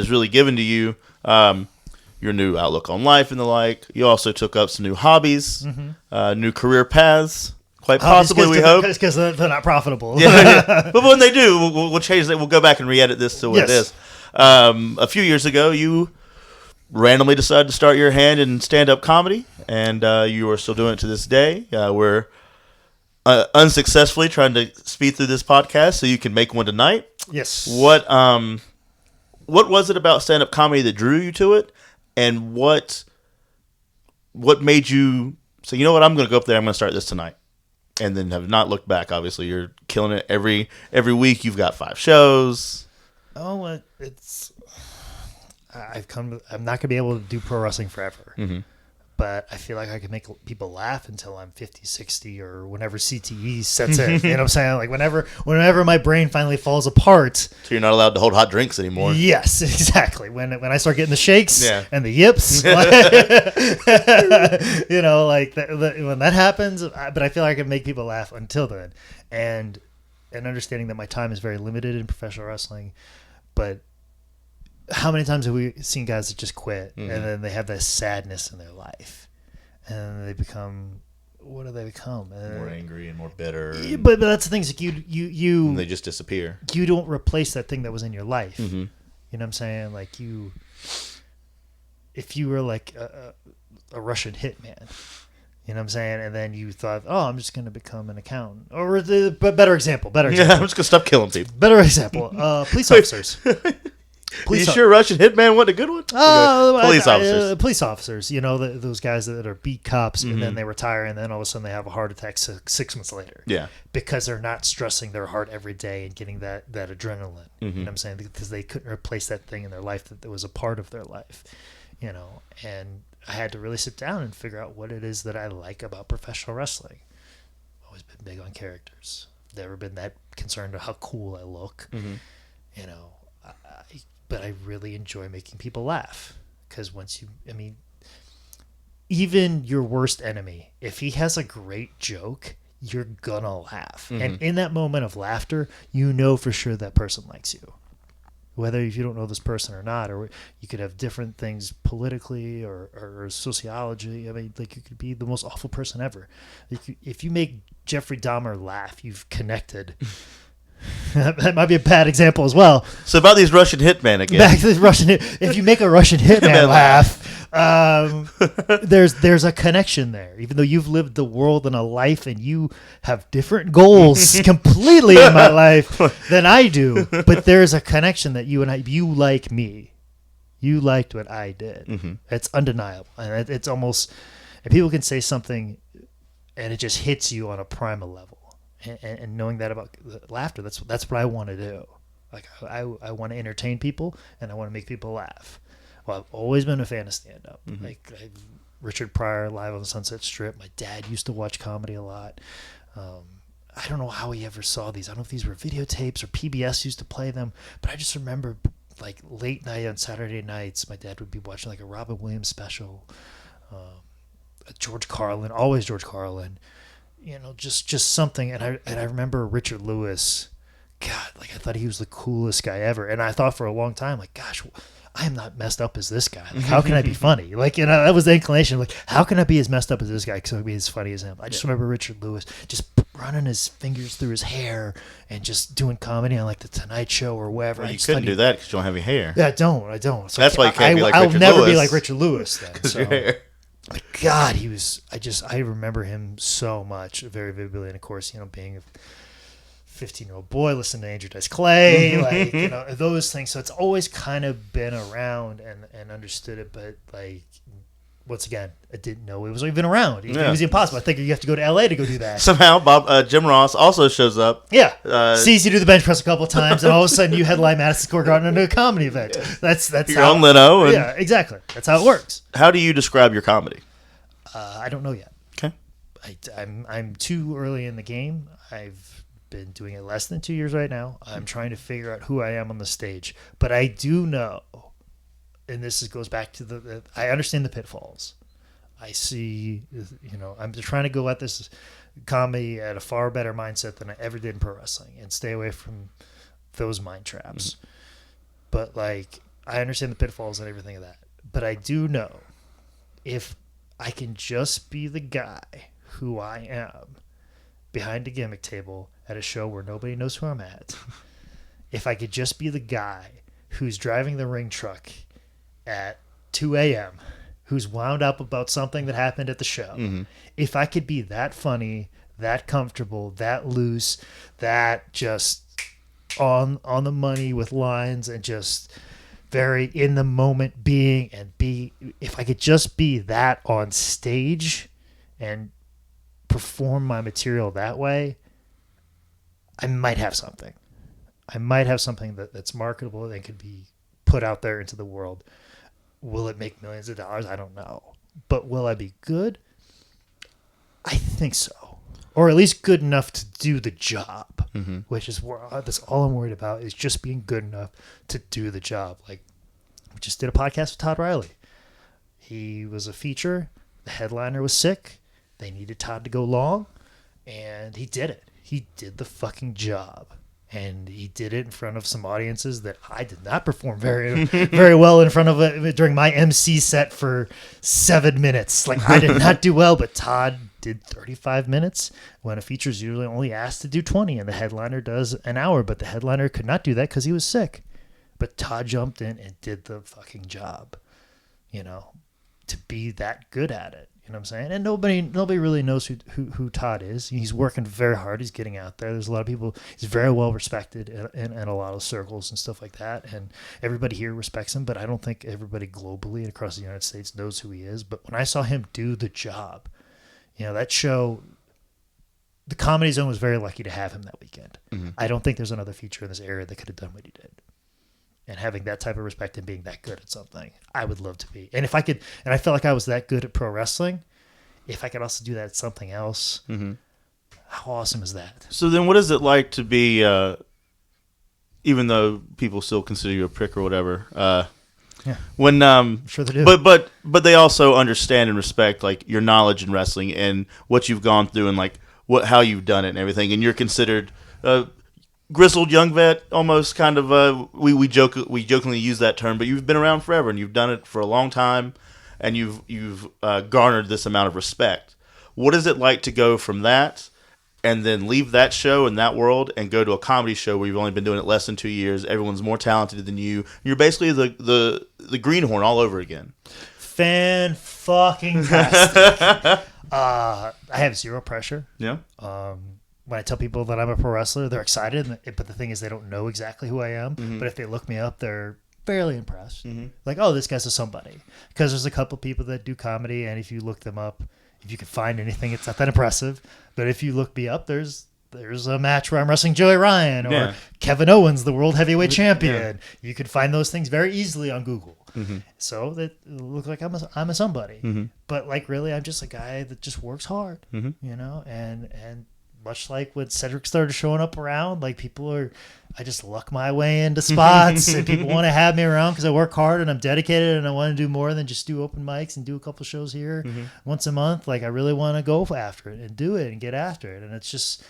really given to you, your new outlook on life and the like. You also took up some new hobbies, new career paths, quite possibly, we hope. Because they're not profitable. Yeah. But when they do, we'll change that. We'll go back and re-edit this to what it is. A few years ago, you randomly decided to start your hand in stand-up comedy, and you are still doing it to this day. We're unsuccessfully trying to speed through this podcast so you can make one tonight. Yes. What was it about stand-up comedy that drew you to it, and what made you say, you know what, I'm going to go up there, I'm going to start this tonight, and then have not looked back? Obviously, you're killing it every week. You've got 5 shows. Oh, I'm not going to be able to do pro wrestling forever. But I feel like I can make people laugh until I'm 50, 60, or whenever CTE sets in. You know what I'm saying? Like, whenever my brain finally falls apart. So you're not allowed to hold hot drinks anymore. Yes, exactly. When I start getting the shakes and the yips, when that happens. But I feel like I can make people laugh until then. And understanding that my time is very limited in professional wrestling. But how many times have we seen guys that just quit, and then they have that sadness in their life, and they become, what do they become? More angry and more bitter. But that's the things, like you and they just disappear. You don't replace that thing that was in your life. Mm-hmm. You know what I'm saying? Like, if you were like a Russian hitman, you know what I'm saying? And then you thought, oh, I'm just going to become an accountant. Or better example. Yeah, I'm just going to stop killing people. Better example. Police officers. Are you sure Russian Hitman wasn't a good one? Police officers. Police officers. Those guys that are beat cops, and then they retire, and then all of a sudden they have a heart attack 6 months later. Yeah. Because they're not stressing their heart every day and getting that adrenaline. You know what I'm saying? Because they couldn't replace that thing in their life that was a part of their life. And I had to really sit down and figure out what it is that I like about professional wrestling. I've always been big on characters. Never been that concerned with how cool I look. But I really enjoy making people laugh, because even your worst enemy, if he has a great joke, you're gonna laugh. And in that moment of laughter, you know for sure that person likes you. whether if you don't know this person or not, or you could have different things politically or sociology. I mean, like you could be the most awful person ever. If you make Jeffrey Dahmer laugh, you've connected. That might be a bad example as well. So about these Russian hitmen again. Back to the Russian. If you make a Russian hitman laugh, there's a connection there. Even though you've lived the world and a life, and you have different goals completely in my life than I do, but there's a connection that you like me, you liked what I did. Mm-hmm. It's undeniable, and it's almost. And people can say something, and it just hits you on a primal level. And knowing that about laughter, that's what I want to do. Like I want to entertain people, and I want to make people laugh. Well, I've always been a fan of stand-up. Mm-hmm. Like Richard Pryor, Live on the Sunset Strip. My dad used to watch comedy a lot. I don't know how he ever saw these. I don't know if these were videotapes or PBS used to play them, but I just remember like late night on Saturday nights, my dad would be watching like a Robin Williams special, George Carlin, always George Carlin. You know, just something. And I remember Richard Lewis. God, like I thought he was the coolest guy ever. And I thought for a long time, like, gosh, I am not messed up as this guy. Like, how can I be funny? Like, you know, that was the inclination. Like, how can I be as messed up as this guy? Because I can be as funny as him. I just remember Richard Lewis just running his fingers through his hair and just doing comedy on like the Tonight Show or wherever. Well, you couldn't do that because you don't have any hair. Yeah, I don't. So that's why you can't be like Richard Lewis. I'll never be like Richard Lewis then. Because your hair. But God, he was. I remember him so much, very vividly, and of course, you know, being a 15-year-old boy listening to Andrew Dice Clay, like you know those things. So it's always kind of been around and understood it, but like once again, I didn't know it was even around. It was impossible. I think you have to go to LA to go do that. Somehow, Jim Ross also shows up. Yeah, sees you do the bench press a couple of times, and all of a sudden you headline Madison Square Garden into a comedy event. That's your own Leno. And yeah, exactly. That's how it works. How do you describe your comedy? I don't know yet. Okay, I'm too early in the game. I've been doing it less than 2 years right now. I'm trying to figure out who I am on the stage, but I do know. And goes back to I understand the pitfalls. I see, you know, I'm trying to go at this comedy at a far better mindset than I ever did in pro wrestling and stay away from those mind traps. Mm-hmm. But, like, I understand the pitfalls and everything of that. But I do know if I can just be the guy who I am behind a gimmick table at a show where nobody knows who I'm at, if I could just be the guy who's driving the ring truck at 2 a.m., who's wound up about something that happened at the show. Mm-hmm. If I could be that funny, that comfortable, that loose, that just on the money with lines and just very in the moment being if I could just be that on stage and perform my material that way, I might have something. I might have something that's marketable and could be put out there into the world. Will it make millions of dollars? I don't know. But will I be good? I think so. Or at least good enough to do the job, mm-hmm. which is that's all I'm worried about is just being good enough to do the job. Like, we just did a podcast with Todd Riley. He was a feature. The headliner was sick. They needed Todd to go long, and he did it. He did the fucking job. And he did it in front of some audiences that I did not perform very, very well in front of during my MC set for 7 minutes. Like, I did not do well, but Todd did 35 minutes when a feature's usually only asked to do 20, and the headliner does an hour. But the headliner could not do that because he was sick. But Todd jumped in and did the fucking job, you know, to be that good at it. You know what I'm saying? And nobody really knows who Todd is. He's working very hard. He's getting out there. There's a lot of people. He's very well respected in a lot of circles and stuff like that. And everybody here respects him, but I don't think everybody globally and across the United States knows who he is. But when I saw him do the job, you know, that show, the Comedy Zone was very lucky to have him that weekend. Mm-hmm. I don't think there's another feature in this area that could have done what he did. And having that type of respect and being that good at something, I would love to be. And if I could, and I felt like I was that good at pro wrestling, if I could also do that at something else, mm-hmm. How awesome is that? So then what is it like to be, even though people still consider you a prick or whatever, yeah. When sure they do. But they also understand and respect like your knowledge in wrestling and what you've gone through and like how you've done it and everything, and you're considered grizzled young vet, almost kind of. We jokingly use that term, but you've been around forever and you've done it for a long time, and you've garnered this amount of respect. What is it like to go from that and then leave that show and that world and go to a comedy show where you've only been doing it less than 2 years? Everyone's more talented than you. You're basically the greenhorn all over again. Fan-fucking-tastic. I have zero pressure. Yeah. When I tell people that I'm a pro wrestler, they're excited. But the thing is, they don't know exactly who I am. Mm-hmm. But if they look me up, they're fairly impressed. Mm-hmm. Like, oh, this guy's a somebody. Because there's a couple people that do comedy, and if you look them up, if you can find anything, it's not that impressive. But if you look me up, there's a match where I'm wrestling Joey Ryan or Kevin Owens, the world heavyweight champion. Yeah. You can find those things very easily on Google. Mm-hmm. So that look like I'm a somebody. Mm-hmm. But like really, I'm just a guy that just works hard, you know. And much like when Cedric started showing up around, like I just luck my way into spots, and people want to have me around because I work hard and I'm dedicated and I want to do more than just do open mics and do a couple shows here once a month. Like I really want to go after it and do it and get after it, and it's just.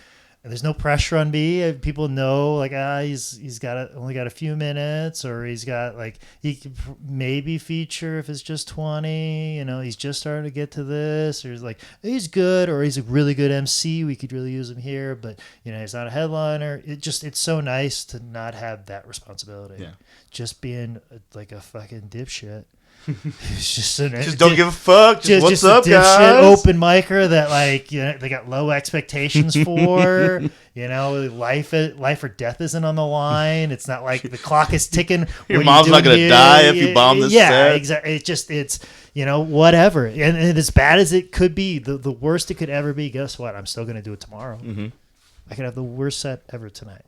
There's no pressure on me. People know, like, he's only got a few minutes, or he's got like he could maybe feature if it's just 20. You know, he's just starting to get to this, or he's like he's good, or he's a really good MC. We could really use him here, but you know, he's not a headliner. It's so nice to not have that responsibility. Yeah, just being like a fucking dipshit. It's just don't give a fuck. Just what's up, guys? Open micer that like they got low expectations for. You know, life or death isn't on the line. It's not like the clock is ticking. Your mom's not gonna die if you bomb this set. Yeah, exactly. It's whatever. And as bad as it could be, the worst it could ever be. Guess what? I'm still gonna do it tomorrow. Mm-hmm. I could have the worst set ever tonight.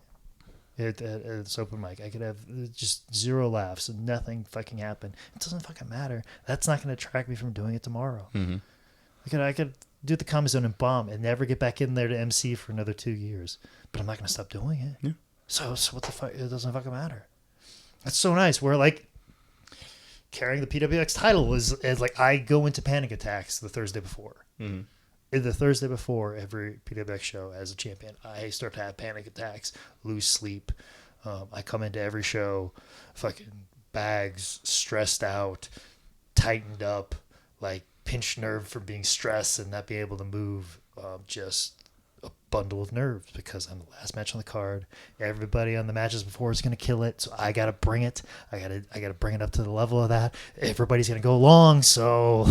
At this open mic, I could have just 0 laughs and nothing fucking happen. It doesn't fucking matter. That's not going to detract me from doing it tomorrow. Mm-hmm. I could do the Comedy Zone and bomb and never get back in there to MC for another 2 years. But I'm not going to stop doing it. Yeah. So what the fuck? It doesn't fucking matter. That's so nice. Where like carrying the PWX title is like I go into panic attacks the Thursday before. Mm-hmm. The Thursday before every PWX show as a champion, I start to have panic attacks, lose sleep. I come into every show, fucking bags, stressed out, tightened up, like pinched nerve from being stressed and not being able to move. Just a bundle of nerves because I'm the last match on the card. Everybody on the matches before is going to kill it, so I got to bring it. I got to bring it up to the level of that. Everybody's going to go along, so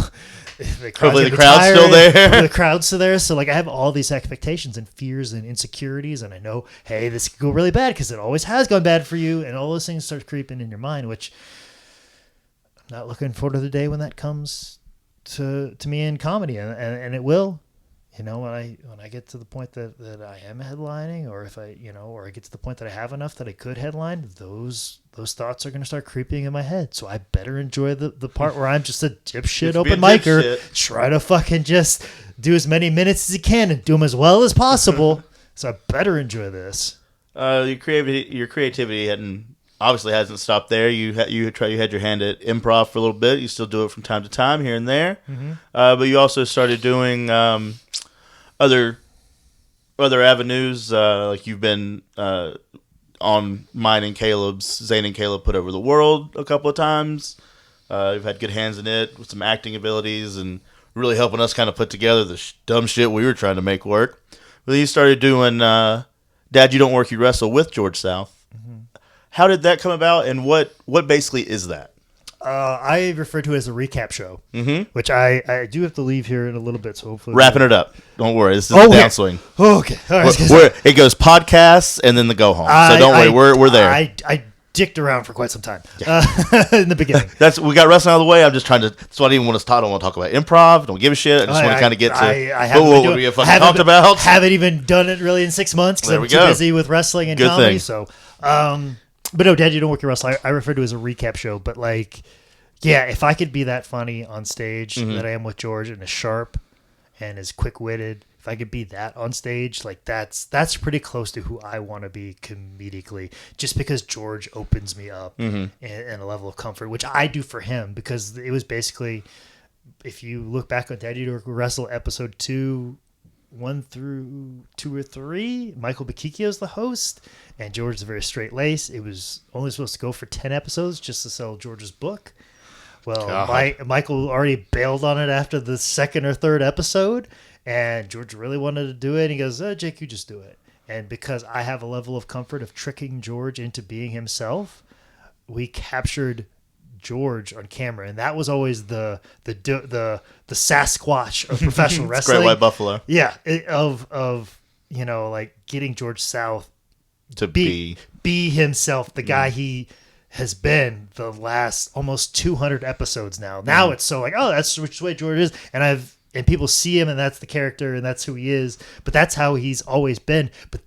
hopefully the crowd's still there. The crowd's still there, so like I have all these expectations and fears and insecurities, and I know, hey, this could go really bad because it always has gone bad for you, and all those things start creeping in your mind, which I'm not looking forward to the day when that comes to me in comedy, and it will. You know, when I get to the point that I am headlining, or if or I get to the point that I have enough that I could headline, those thoughts are going to start creeping in my head. So I better enjoy the part where I'm just a dipshit open micer, try to fucking just do as many minutes as you can and do them as well as possible. So I better enjoy this. Your creativity obviously hasn't stopped there. You had your hand at improv for a little bit. You still do it from time to time here and there. Mm-hmm. But you also started doing other avenues, like you've been on mine and Caleb's Zane and Caleb Put Over the World a couple of times. You've had good hands in it with some acting abilities and really helping us kind of put together the dumb shit we were trying to make work. But then you started doing Dad, You Don't Work, You Wrestle with George South. Mm-hmm. How did that come about, and what basically is that? I refer to it as a recap show, which I do have to leave here in a little bit. So hopefully, wrapping it up. Don't worry, this is the downswing. Okay, all right. It goes podcasts and then the go home. So don't worry, we're there. I dicked around for quite some time in the beginning. We got wrestling out of the way. I'm just trying to. That's what I even want to talk. I don't want to talk about improv. Don't give a shit. I just want to kind of get to what we have fucking talked about. Haven't even done it really in 6 months because I'm too busy with wrestling and good comedy. Thing. So. But no, Dad, You Don't Work Your Wrestle. I refer to it as a recap show. But like, yeah, if I could be that funny on stage that I am with George and as sharp and as quick-witted, if I could be that on stage, like that's pretty close to who I want to be comedically. Just because George opens me up in a level of comfort, which I do for him, because it was basically, if you look back on Dad, You Don't Work Your Wrestle episode 2. 1 through 2 or 3. Michael Bakikio is the host, and George is very straight laced. It was only supposed to go for 10 episodes just to sell George's book. Well, Michael already bailed on it after the second or third episode, and George really wanted to do it. He goes, Jake, you just do it. And because I have a level of comfort of tricking George into being himself, we captured George on camera, and that was always the Sasquatch of professional wrestling. Great White Buffalo. Yeah, of like getting George South to be himself, the guy he has been the last almost 200 episodes now. Now it's so like, oh, that's which way George is, and people see him, and that's the character, and that's who he is. But that's how he's always been. But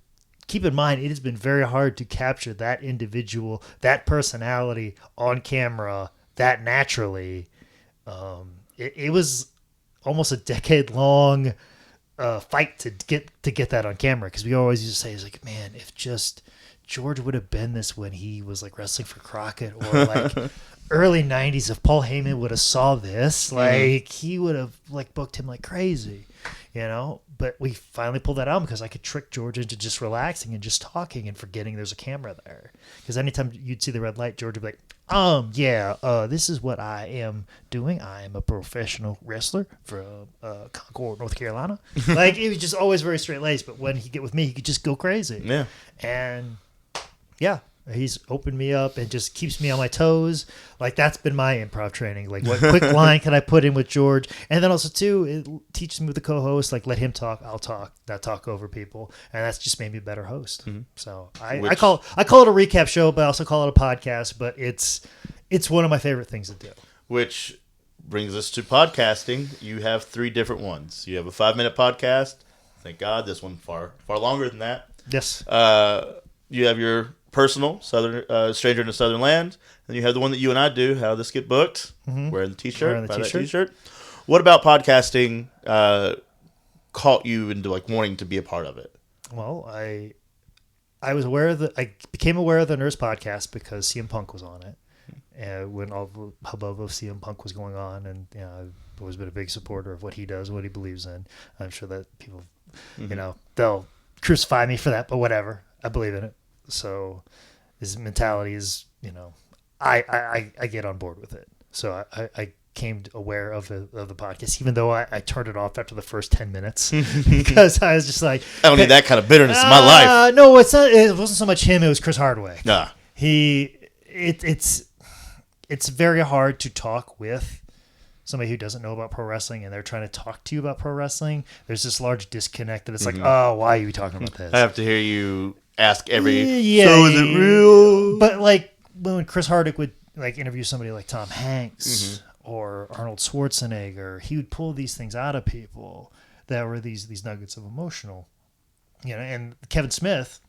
keep in mind, it has been very hard to capture that individual, that personality on camera that naturally. It was almost a decade-long fight to get that on camera, because we always used to say, "It's like, man, if just George would have been this when he was like wrestling for Crockett, or like early '90s, if Paul Heyman would have saw this, like he would have like booked him like crazy, But we finally pulled that out because I could trick George into just relaxing and just talking and forgetting there's a camera there. Because anytime you'd see the red light, George would be like, this is what I am doing. I am a professional wrestler from Concord, North Carolina. Like, he was just always very straight-laced, but when he'd get with me, he could just go crazy. Yeah. And, yeah, he's opened me up and just keeps me on my toes. Like, that's been my improv training. Like, what quick line can I put in with George? And then also, too, it teaches me with the co-host, like, let him talk, I'll talk, not talk over people. And that's just made me a better host. Mm-hmm. So I call it a recap show, but I also call it a podcast. But it's one of my favorite things to do. Which brings us to podcasting. You have 3 different ones. You have a 5-minute podcast. Thank God, this one far longer than that. Yes. You have your personal Southern Stranger in a Southern Land, and you have the one that you and I do, How This Get Booked, wearing the t-shirt. That t-shirt. What about podcasting caught you into like wanting to be a part of it? Well, I became aware of the Nurse podcast because CM Punk was on it, when all the hubbub of CM Punk was going on, and I've always been a big supporter of what he does, what he believes in. I'm sure that people, they'll crucify me for that, but whatever. I believe in it. So his mentality is, I get on board with it. So I came aware of the podcast, even though I turned it off after the first 10 minutes because I was just like, I don't need that kind of bitterness in my life. No, it's not. It wasn't so much him. It was Chris Hardwick. Nah. It's very hard to talk with somebody who doesn't know about pro wrestling, and they're trying to talk to you about pro wrestling. There's this large disconnect that it's like, oh, why are you talking about this? I have to hear you ask every, so is it real? But like when Chris Hardwick would like interview somebody like Tom Hanks or Arnold Schwarzenegger, he would pull these things out of people that were these nuggets of emotional, and Kevin Smith,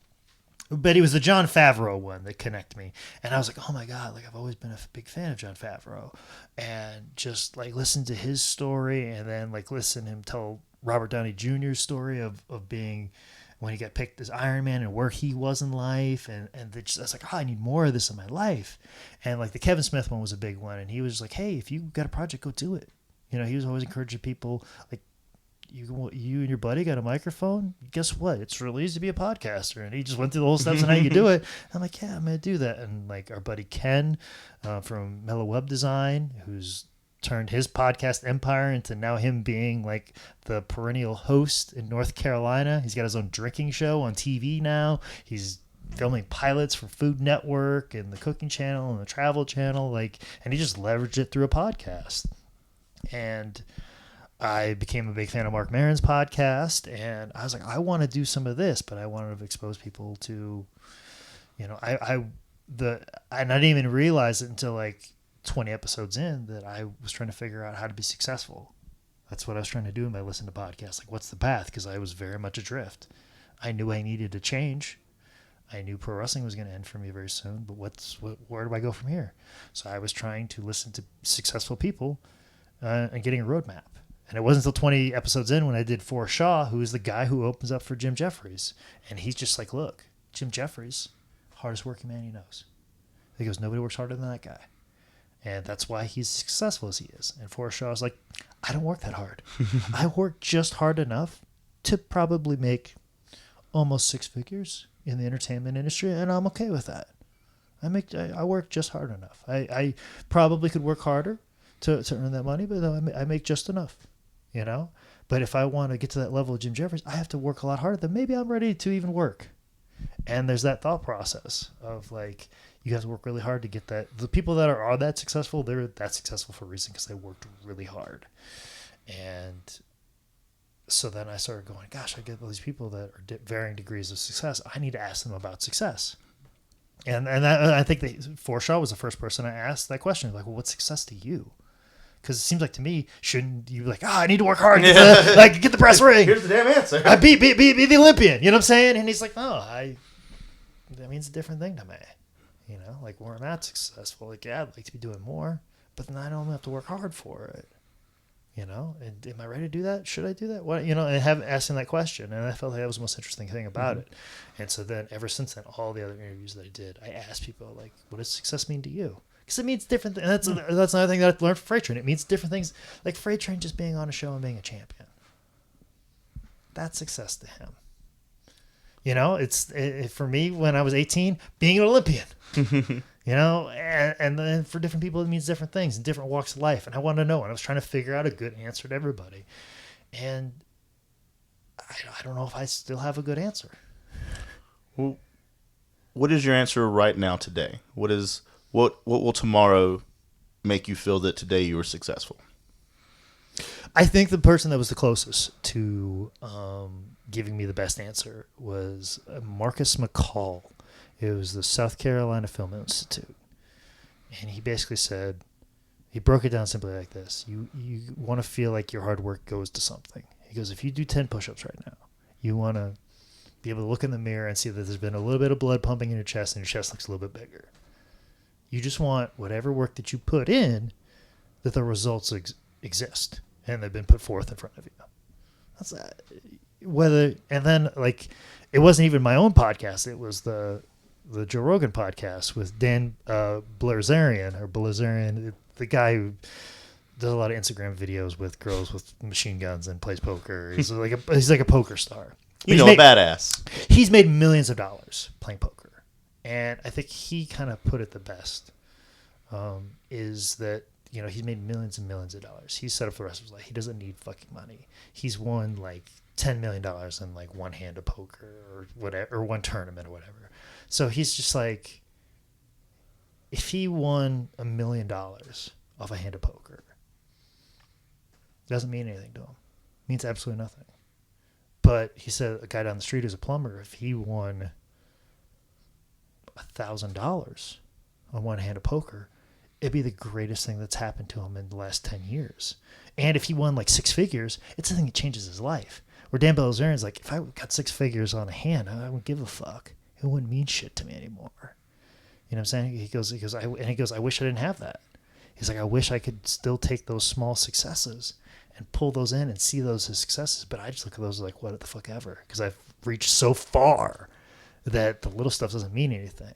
but he was the Jon Favreau one that connected me. And I was like, oh my God, like I've always been a big fan of Jon Favreau, and just like listen to his story, and then like listen to him tell Robert Downey Jr.'s story of being, when he got picked as Iron Man and where he was in life. And I was like, I need more of this in my life. And like the Kevin Smith one was a big one. And he was like, hey, if you got a project, go do it. He was always encouraging people like, you and your buddy got a microphone? Guess what? It's really easy to be a podcaster. And he just went through the whole steps on how you do it. I'm like, yeah, I'm going to do that. And like our buddy Ken from Mellow Web Design, who's turned his podcast empire into now him being like the perennial host in North Carolina. He's got his own drinking show on TV now. He's filming pilots for Food Network and the Cooking Channel and the Travel Channel, and he just leveraged it through a podcast. And I became a big fan of Mark Maron's podcast, and I was like, I want to do some of this, but I wanted to expose people to, I didn't even realize it until like 20 episodes in that I was trying to figure out how to be successful. That's what I was trying to do when I listened to podcasts. Like, what's the path? Because I was very much adrift. I knew I needed to change. I knew pro wrestling was going to end for me very soon, but where do I go from here? So I was trying to listen to successful people and getting a roadmap. And it wasn't until 20 episodes in when I did Forrest Shaw, who is the guy who opens up for Jim Jeffries. And he's just like, look, Jim Jeffries, hardest working man he knows. He goes, nobody works harder than that guy. And that's why he's as successful as he is. And Forrest Shaw is like, I don't work that hard. I work just hard enough to probably make almost 6 figures in the entertainment industry, and I'm okay with that. I work just hard enough. I probably could work harder to earn that money, but I make just enough, you know? But if I want to get to that level of Jim Jeffries, I have to work a lot harder than maybe I'm ready to even work. And there's that thought process of like, you guys work really hard to get that. The people that are that successful, they're that successful for a reason because they worked really hard. And so then I started going, gosh, I get all these people that are varying degrees of success. I need to ask them about success. And I think Forshaw was the first person I asked that question. Like, well, what's success to you? Because it seems like to me, shouldn't you be like, I need to work hard, get the brass ring. Here's the damn answer. I be the Olympian. You know what I'm saying? And he's like, no, that means a different thing to me. You know, like where I'm at successful, like, yeah, I'd like to be doing more, but then I don't have to work hard for it. You know, and am I ready to do that? Should I do that? What, you know, and asking that question, and I felt like that was the most interesting thing about it. And so then, ever since then, all the other interviews that I did, I asked people like, "What does success mean to you?" Because it means different things. That's another thing that I learned from Freight Train. It means different things. Like Freight Train just being on a show and being a champion. That's success to him. You know, it's for me when I was 18, being an Olympian. You know, and then for different people, it means different things in different walks of life. And I wanted to know, and I was trying to figure out a good answer to everybody. And I don't know if I still have a good answer. Well, what is your answer right now today? What will tomorrow make you feel that today you were successful? I think the person that was the closest to giving me the best answer was Marcus McCall. It was the South Carolina Film Institute. And he basically said, he broke it down simply like this. You want to feel like your hard work goes to something. He goes, if you do 10 push-ups right now, you want to be able to look in the mirror and see that there's been a little bit of blood pumping in your chest and your chest looks a little bit bigger. You just want whatever work that you put in, that the results exist and they've been put forth in front of you. That's and then like, it wasn't even my own podcast. It was the Joe Rogan podcast with Dan Bilzerian, the guy who does a lot of Instagram videos with girls with machine guns and plays poker. He's like a poker star. A badass. He's made millions of dollars playing poker, and I think he kind of put it the best. Is that, you know, he's made millions and millions of dollars. He's set up for the rest of his life. He doesn't need fucking money. He's won like $10 million in like one hand of poker or whatever, or one tournament or whatever. So he's just like, if he won $1 million off a hand of poker, doesn't mean anything to him. It means absolutely nothing. But he said a guy down the street who's a plumber, if he won $1,000 on one hand of poker, it'd be the greatest thing that's happened to him in the last 10 years. And if he won like 6 figures, it's the thing that changes his life. Where Dan Bilzerian's like, if I got 6 figures on a hand, I wouldn't give a fuck. It wouldn't mean shit to me anymore. You know what I'm saying? He goes, I wish I didn't have that. He's like, I wish I could still take those small successes and pull those in and see those as successes. But I just look at those like, what the fuck ever? Because I've reached so far that the little stuff doesn't mean anything.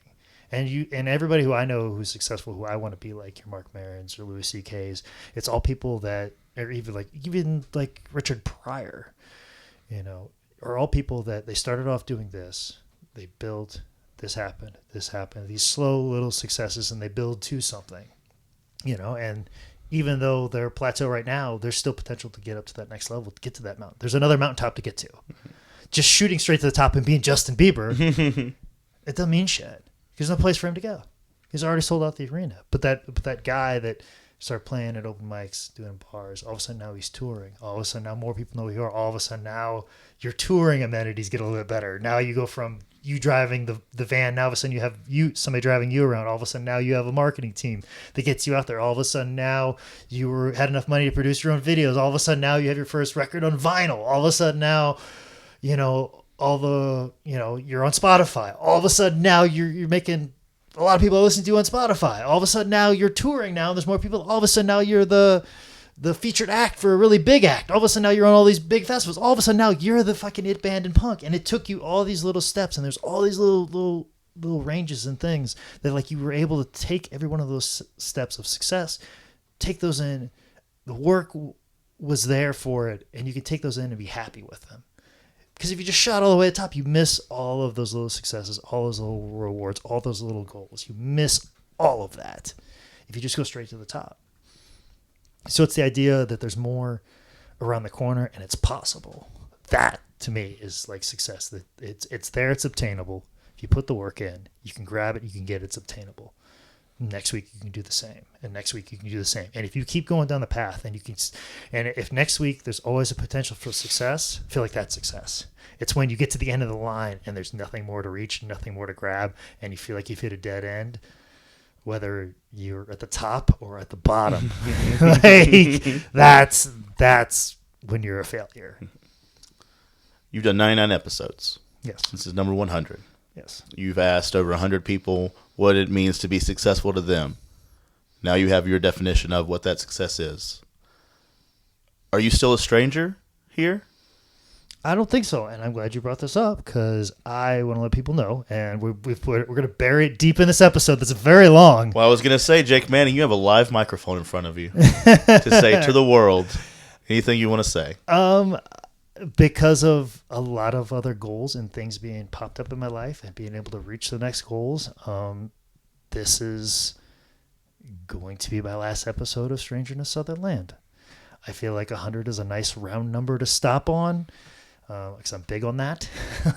And everybody who I know who's successful, who I want to be like, your Mark Marons or Louis C.K.'s, it's all people that are even like Richard Pryor, you know, are all people that they started off doing this. They build, this happened, these slow little successes, and they build to something, you know, and even though they're plateau right now, there's still potential to get up to that next level, to get to that mountain. There's another mountaintop to get to. Just shooting straight to the top and being Justin Bieber, it doesn't mean shit. There's no place for him to go. He's already sold out the arena. But that guy that started playing at open mics, doing bars, all of a sudden now he's touring. All of a sudden now more people know who you are. All of a sudden now your touring amenities get a little bit better. Now you go from you driving the van, now all of a sudden you have somebody driving you around. All of a sudden now you have a marketing team that gets you out there. All of a sudden now you had enough money to produce your own videos. All of a sudden now you have your first record on vinyl. All of a sudden now, you know, you're on Spotify. All of a sudden now you're making a lot of people listening to you on Spotify. All of a sudden now you're touring now. And there's more people. All of a sudden now you're the featured act for a really big act. All of a sudden now you're on all these big festivals. All of a sudden now you're the fucking it band in punk. And it took you all these little steps, and there's all these little ranges and things that like you were able to take every one of those steps of success, take those in. The work was there for it, and you could take those in and be happy with them. Because if you just shot all the way to the top, you miss all of those little successes, all those little rewards, all those little goals. You miss all of that if you just go straight to the top. So it's the idea that there's more around the corner and it's possible. That, to me, is like success. That it's there, it's obtainable. If you put the work in, you can grab it, you can get it, it's obtainable. Next week you can do the same, and next week you can do the same. And if you keep going down the path, and if next week there's always a potential for success, I feel like that's success. It's when you get to the end of the line and there's nothing more to reach, nothing more to grab, and you feel like you've hit a dead end, whether you're at the top or at the bottom. Like that's when you're a failure. You've done 99 episodes. Yes. This is number 100. Yes. You've asked over 100 people what it means to be successful to them. Now you have your definition of what that success is. Are you still a stranger here? I don't think so, and I'm glad you brought this up because I want to let people know, and we're going to bury it deep in this episode that's very long. Well, I was going to say, Jake Manning, you have a live microphone in front of you to say to the world anything you want to say. Because of a lot of other goals and things being popped up in my life and being able to reach the next goals, this is going to be my last episode of Stranger in a Southern Land. I feel like 100 is a nice round number to stop on, because I'm big on that.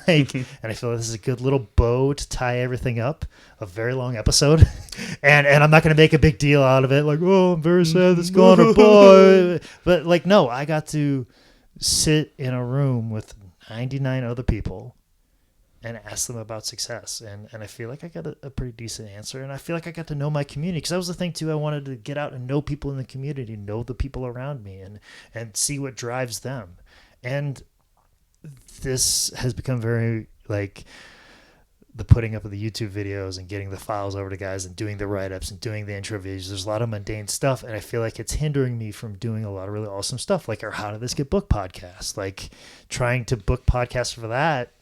And I feel like this is a good little bow to tie everything up. A very long episode, and I'm not going to make a big deal out of it. Like, oh, I'm very sad that's gone, or boy. But like, no, I got to sit in a room with 99 other people and ask them about success. And I feel like I got a pretty decent answer. And I feel like I got to know my community, because that was the thing too. I wanted to get out and know people in the community, know the people around me, and see what drives them. And this has become very like the putting up of the YouTube videos and getting the files over to guys and doing the write-ups and doing the intro videos. There's a lot of mundane stuff, and I feel like it's hindering me from doing a lot of really awesome stuff, like our How Did This Get Booked podcast. Like trying to book podcasts for that,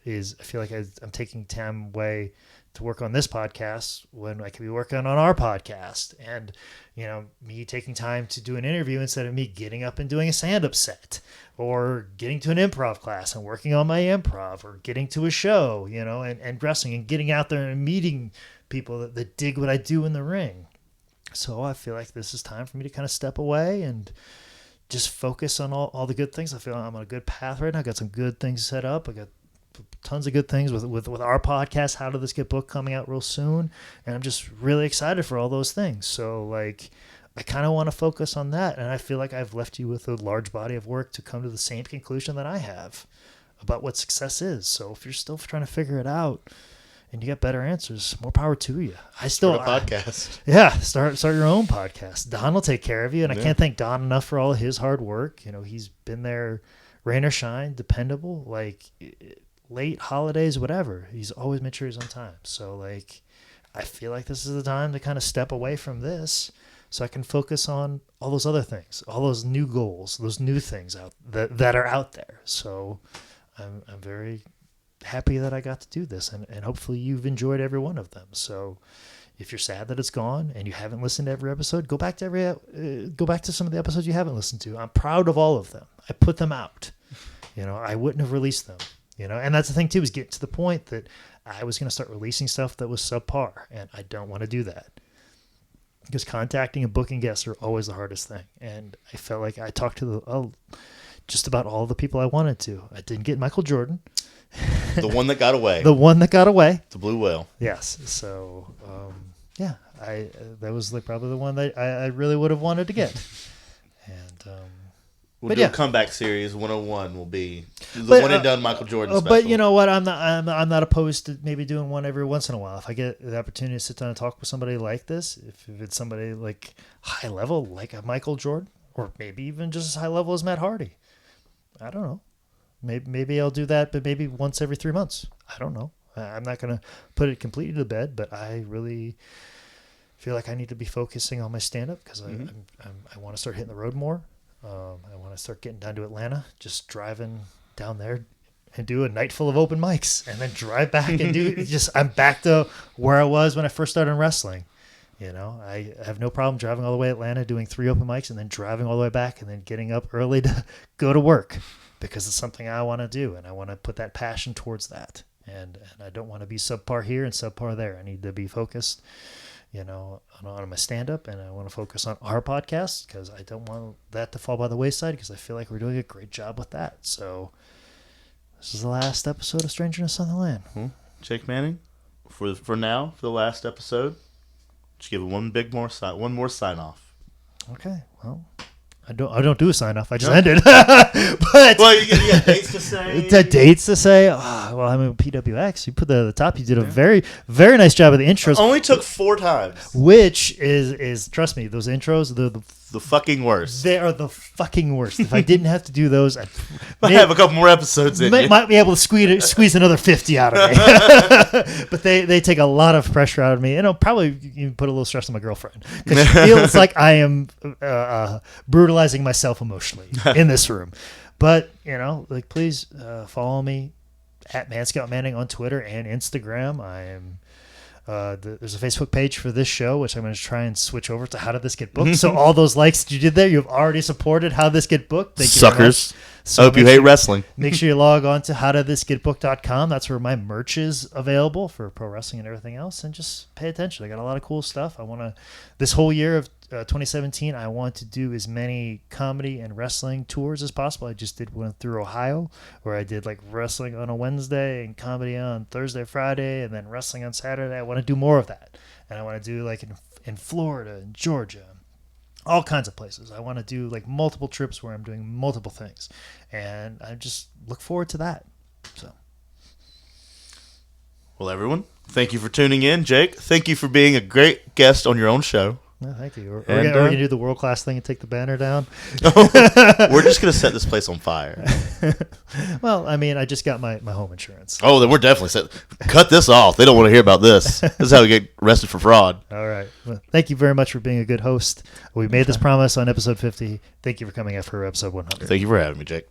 is I feel like I'm taking time away to work on this podcast when I could be working on our podcast. And, me taking time to do an interview instead of me getting up and doing a stand-up set, or getting to an improv class and working on my improv, or getting to a show, and dressing and getting out there and meeting people that dig what I do in the ring. So I feel like this is time for me to kind of step away and just focus on all the good things. I feel like I'm on a good path right now. I got some good things set up. I got tons of good things with our podcast, How Did This Get Booked, coming out real soon. And I'm just really excited for all those things. So like, I kind of want to focus on that. And I feel like I've left you with a large body of work to come to the same conclusion that I have about what success is. So if you're still trying to figure it out and you get better answers, more power to you. Start a podcast. Start your own podcast. Don will take care of you. And I can't thank Don enough for all of his hard work. He's been there, rain or shine, dependable, like late, holidays, whatever. He's always made sure he's on time. So like, I feel like this is the time to kind of step away from this so I can focus on all those other things, all those new goals, those new things that are out there. So I'm very happy that I got to do this, and hopefully you've enjoyed every one of them. So if you're sad that it's gone and you haven't listened to every episode, go back to some of the episodes you haven't listened to. I'm proud of all of them. I put them out. I wouldn't have released them. And that's the thing too, is getting to the point that I was going to start releasing stuff that was subpar, and I don't want to do that, because contacting and booking guests are always the hardest thing. And I felt like I talked to just about all the people I wanted to. I didn't get Michael Jordan. The one that got away. The blue whale. Yes. So, that was like probably the one that I really would have wanted to get. And, We'll do a comeback series. 101 will be the one and done Michael Jordan special. But you know what? I'm not opposed to maybe doing one every once in a while. If I get the opportunity to sit down and talk with somebody like this, if it's somebody like high level, like a Michael Jordan, or maybe even just as high level as Matt Hardy, I don't know. Maybe I'll do that, but maybe once every 3 months. I don't know. I'm not going to put it completely to bed, but I really feel like I need to be focusing on my stand-up, because I want to start hitting the road more. I want to start getting down to Atlanta, just driving down there and do a night full of open mics, and then drive back and I'm back to where I was when I first started wrestling. You know, I have no problem driving all the way to Atlanta, doing 3 open mics, and then driving all the way back, and then getting up early to go to work because it's something I want to do, and I want to put that passion towards that. And I don't want to be subpar here and subpar there. I need to be focused, you know, on my stand-up, and I want to focus on our podcast because I don't want that to fall by the wayside because I feel like we're doing a great job with that. So this is the last episode of Stranger in a Southern Land. Jake Manning, for now, for the last episode, just give it one more sign off. Okay, well, I don't do a sign off. I just ended. But well, you got dates to say. The dates to say. Oh, well, I mean PWX. You put that at the top. You did a very very nice job of the intros. Only took 4 times. Which is trust me, those intros the fucking worst. They are the fucking worst. If I didn't have to do those, I have a couple more episodes in. Might be able to squeeze another 50 out of me. But they take a lot of pressure out of me, and it'll probably even put a little stress on my girlfriend because she feels like I am brutalizing myself emotionally in this room. But you know, like please follow me at Manscout Manning on Twitter and Instagram. I am. There's a Facebook page for this show, which I'm going to try and switch over to How Did This Get Booked? So all those likes that you did there, you've already supported How Did This Get Booked. Thank you Suckers. So I hope you hate wrestling. Make sure you log on to howdidthisgetbooked.com. That's where my merch is available for pro wrestling and everything else. And just pay attention. I got a lot of cool stuff. This whole year of 2017, I want to do as many comedy and wrestling tours as possible. I just did one through Ohio where I did like wrestling on a Wednesday and comedy on Thursday, Friday, and then wrestling on Saturday. I want to do more of that. And I want to do like in Florida and Georgia, all kinds of places. I want to do like multiple trips where I'm doing multiple things. And I just look forward to that. So. Well, everyone, thank you for tuning in. Jake, thank you for being a great guest on your own show. No, thank you. Are we going to do the world-class thing and take the banner down? We're just going to set this place on fire. Well, I mean, I just got my home insurance. Oh, then we're definitely set. Cut this off. They don't want to hear about this. This is how we get arrested for fraud. All right. Well, thank you very much for being a good host. We made this promise on episode 50. Thank you for coming after episode 100. Thank you for having me, Jake.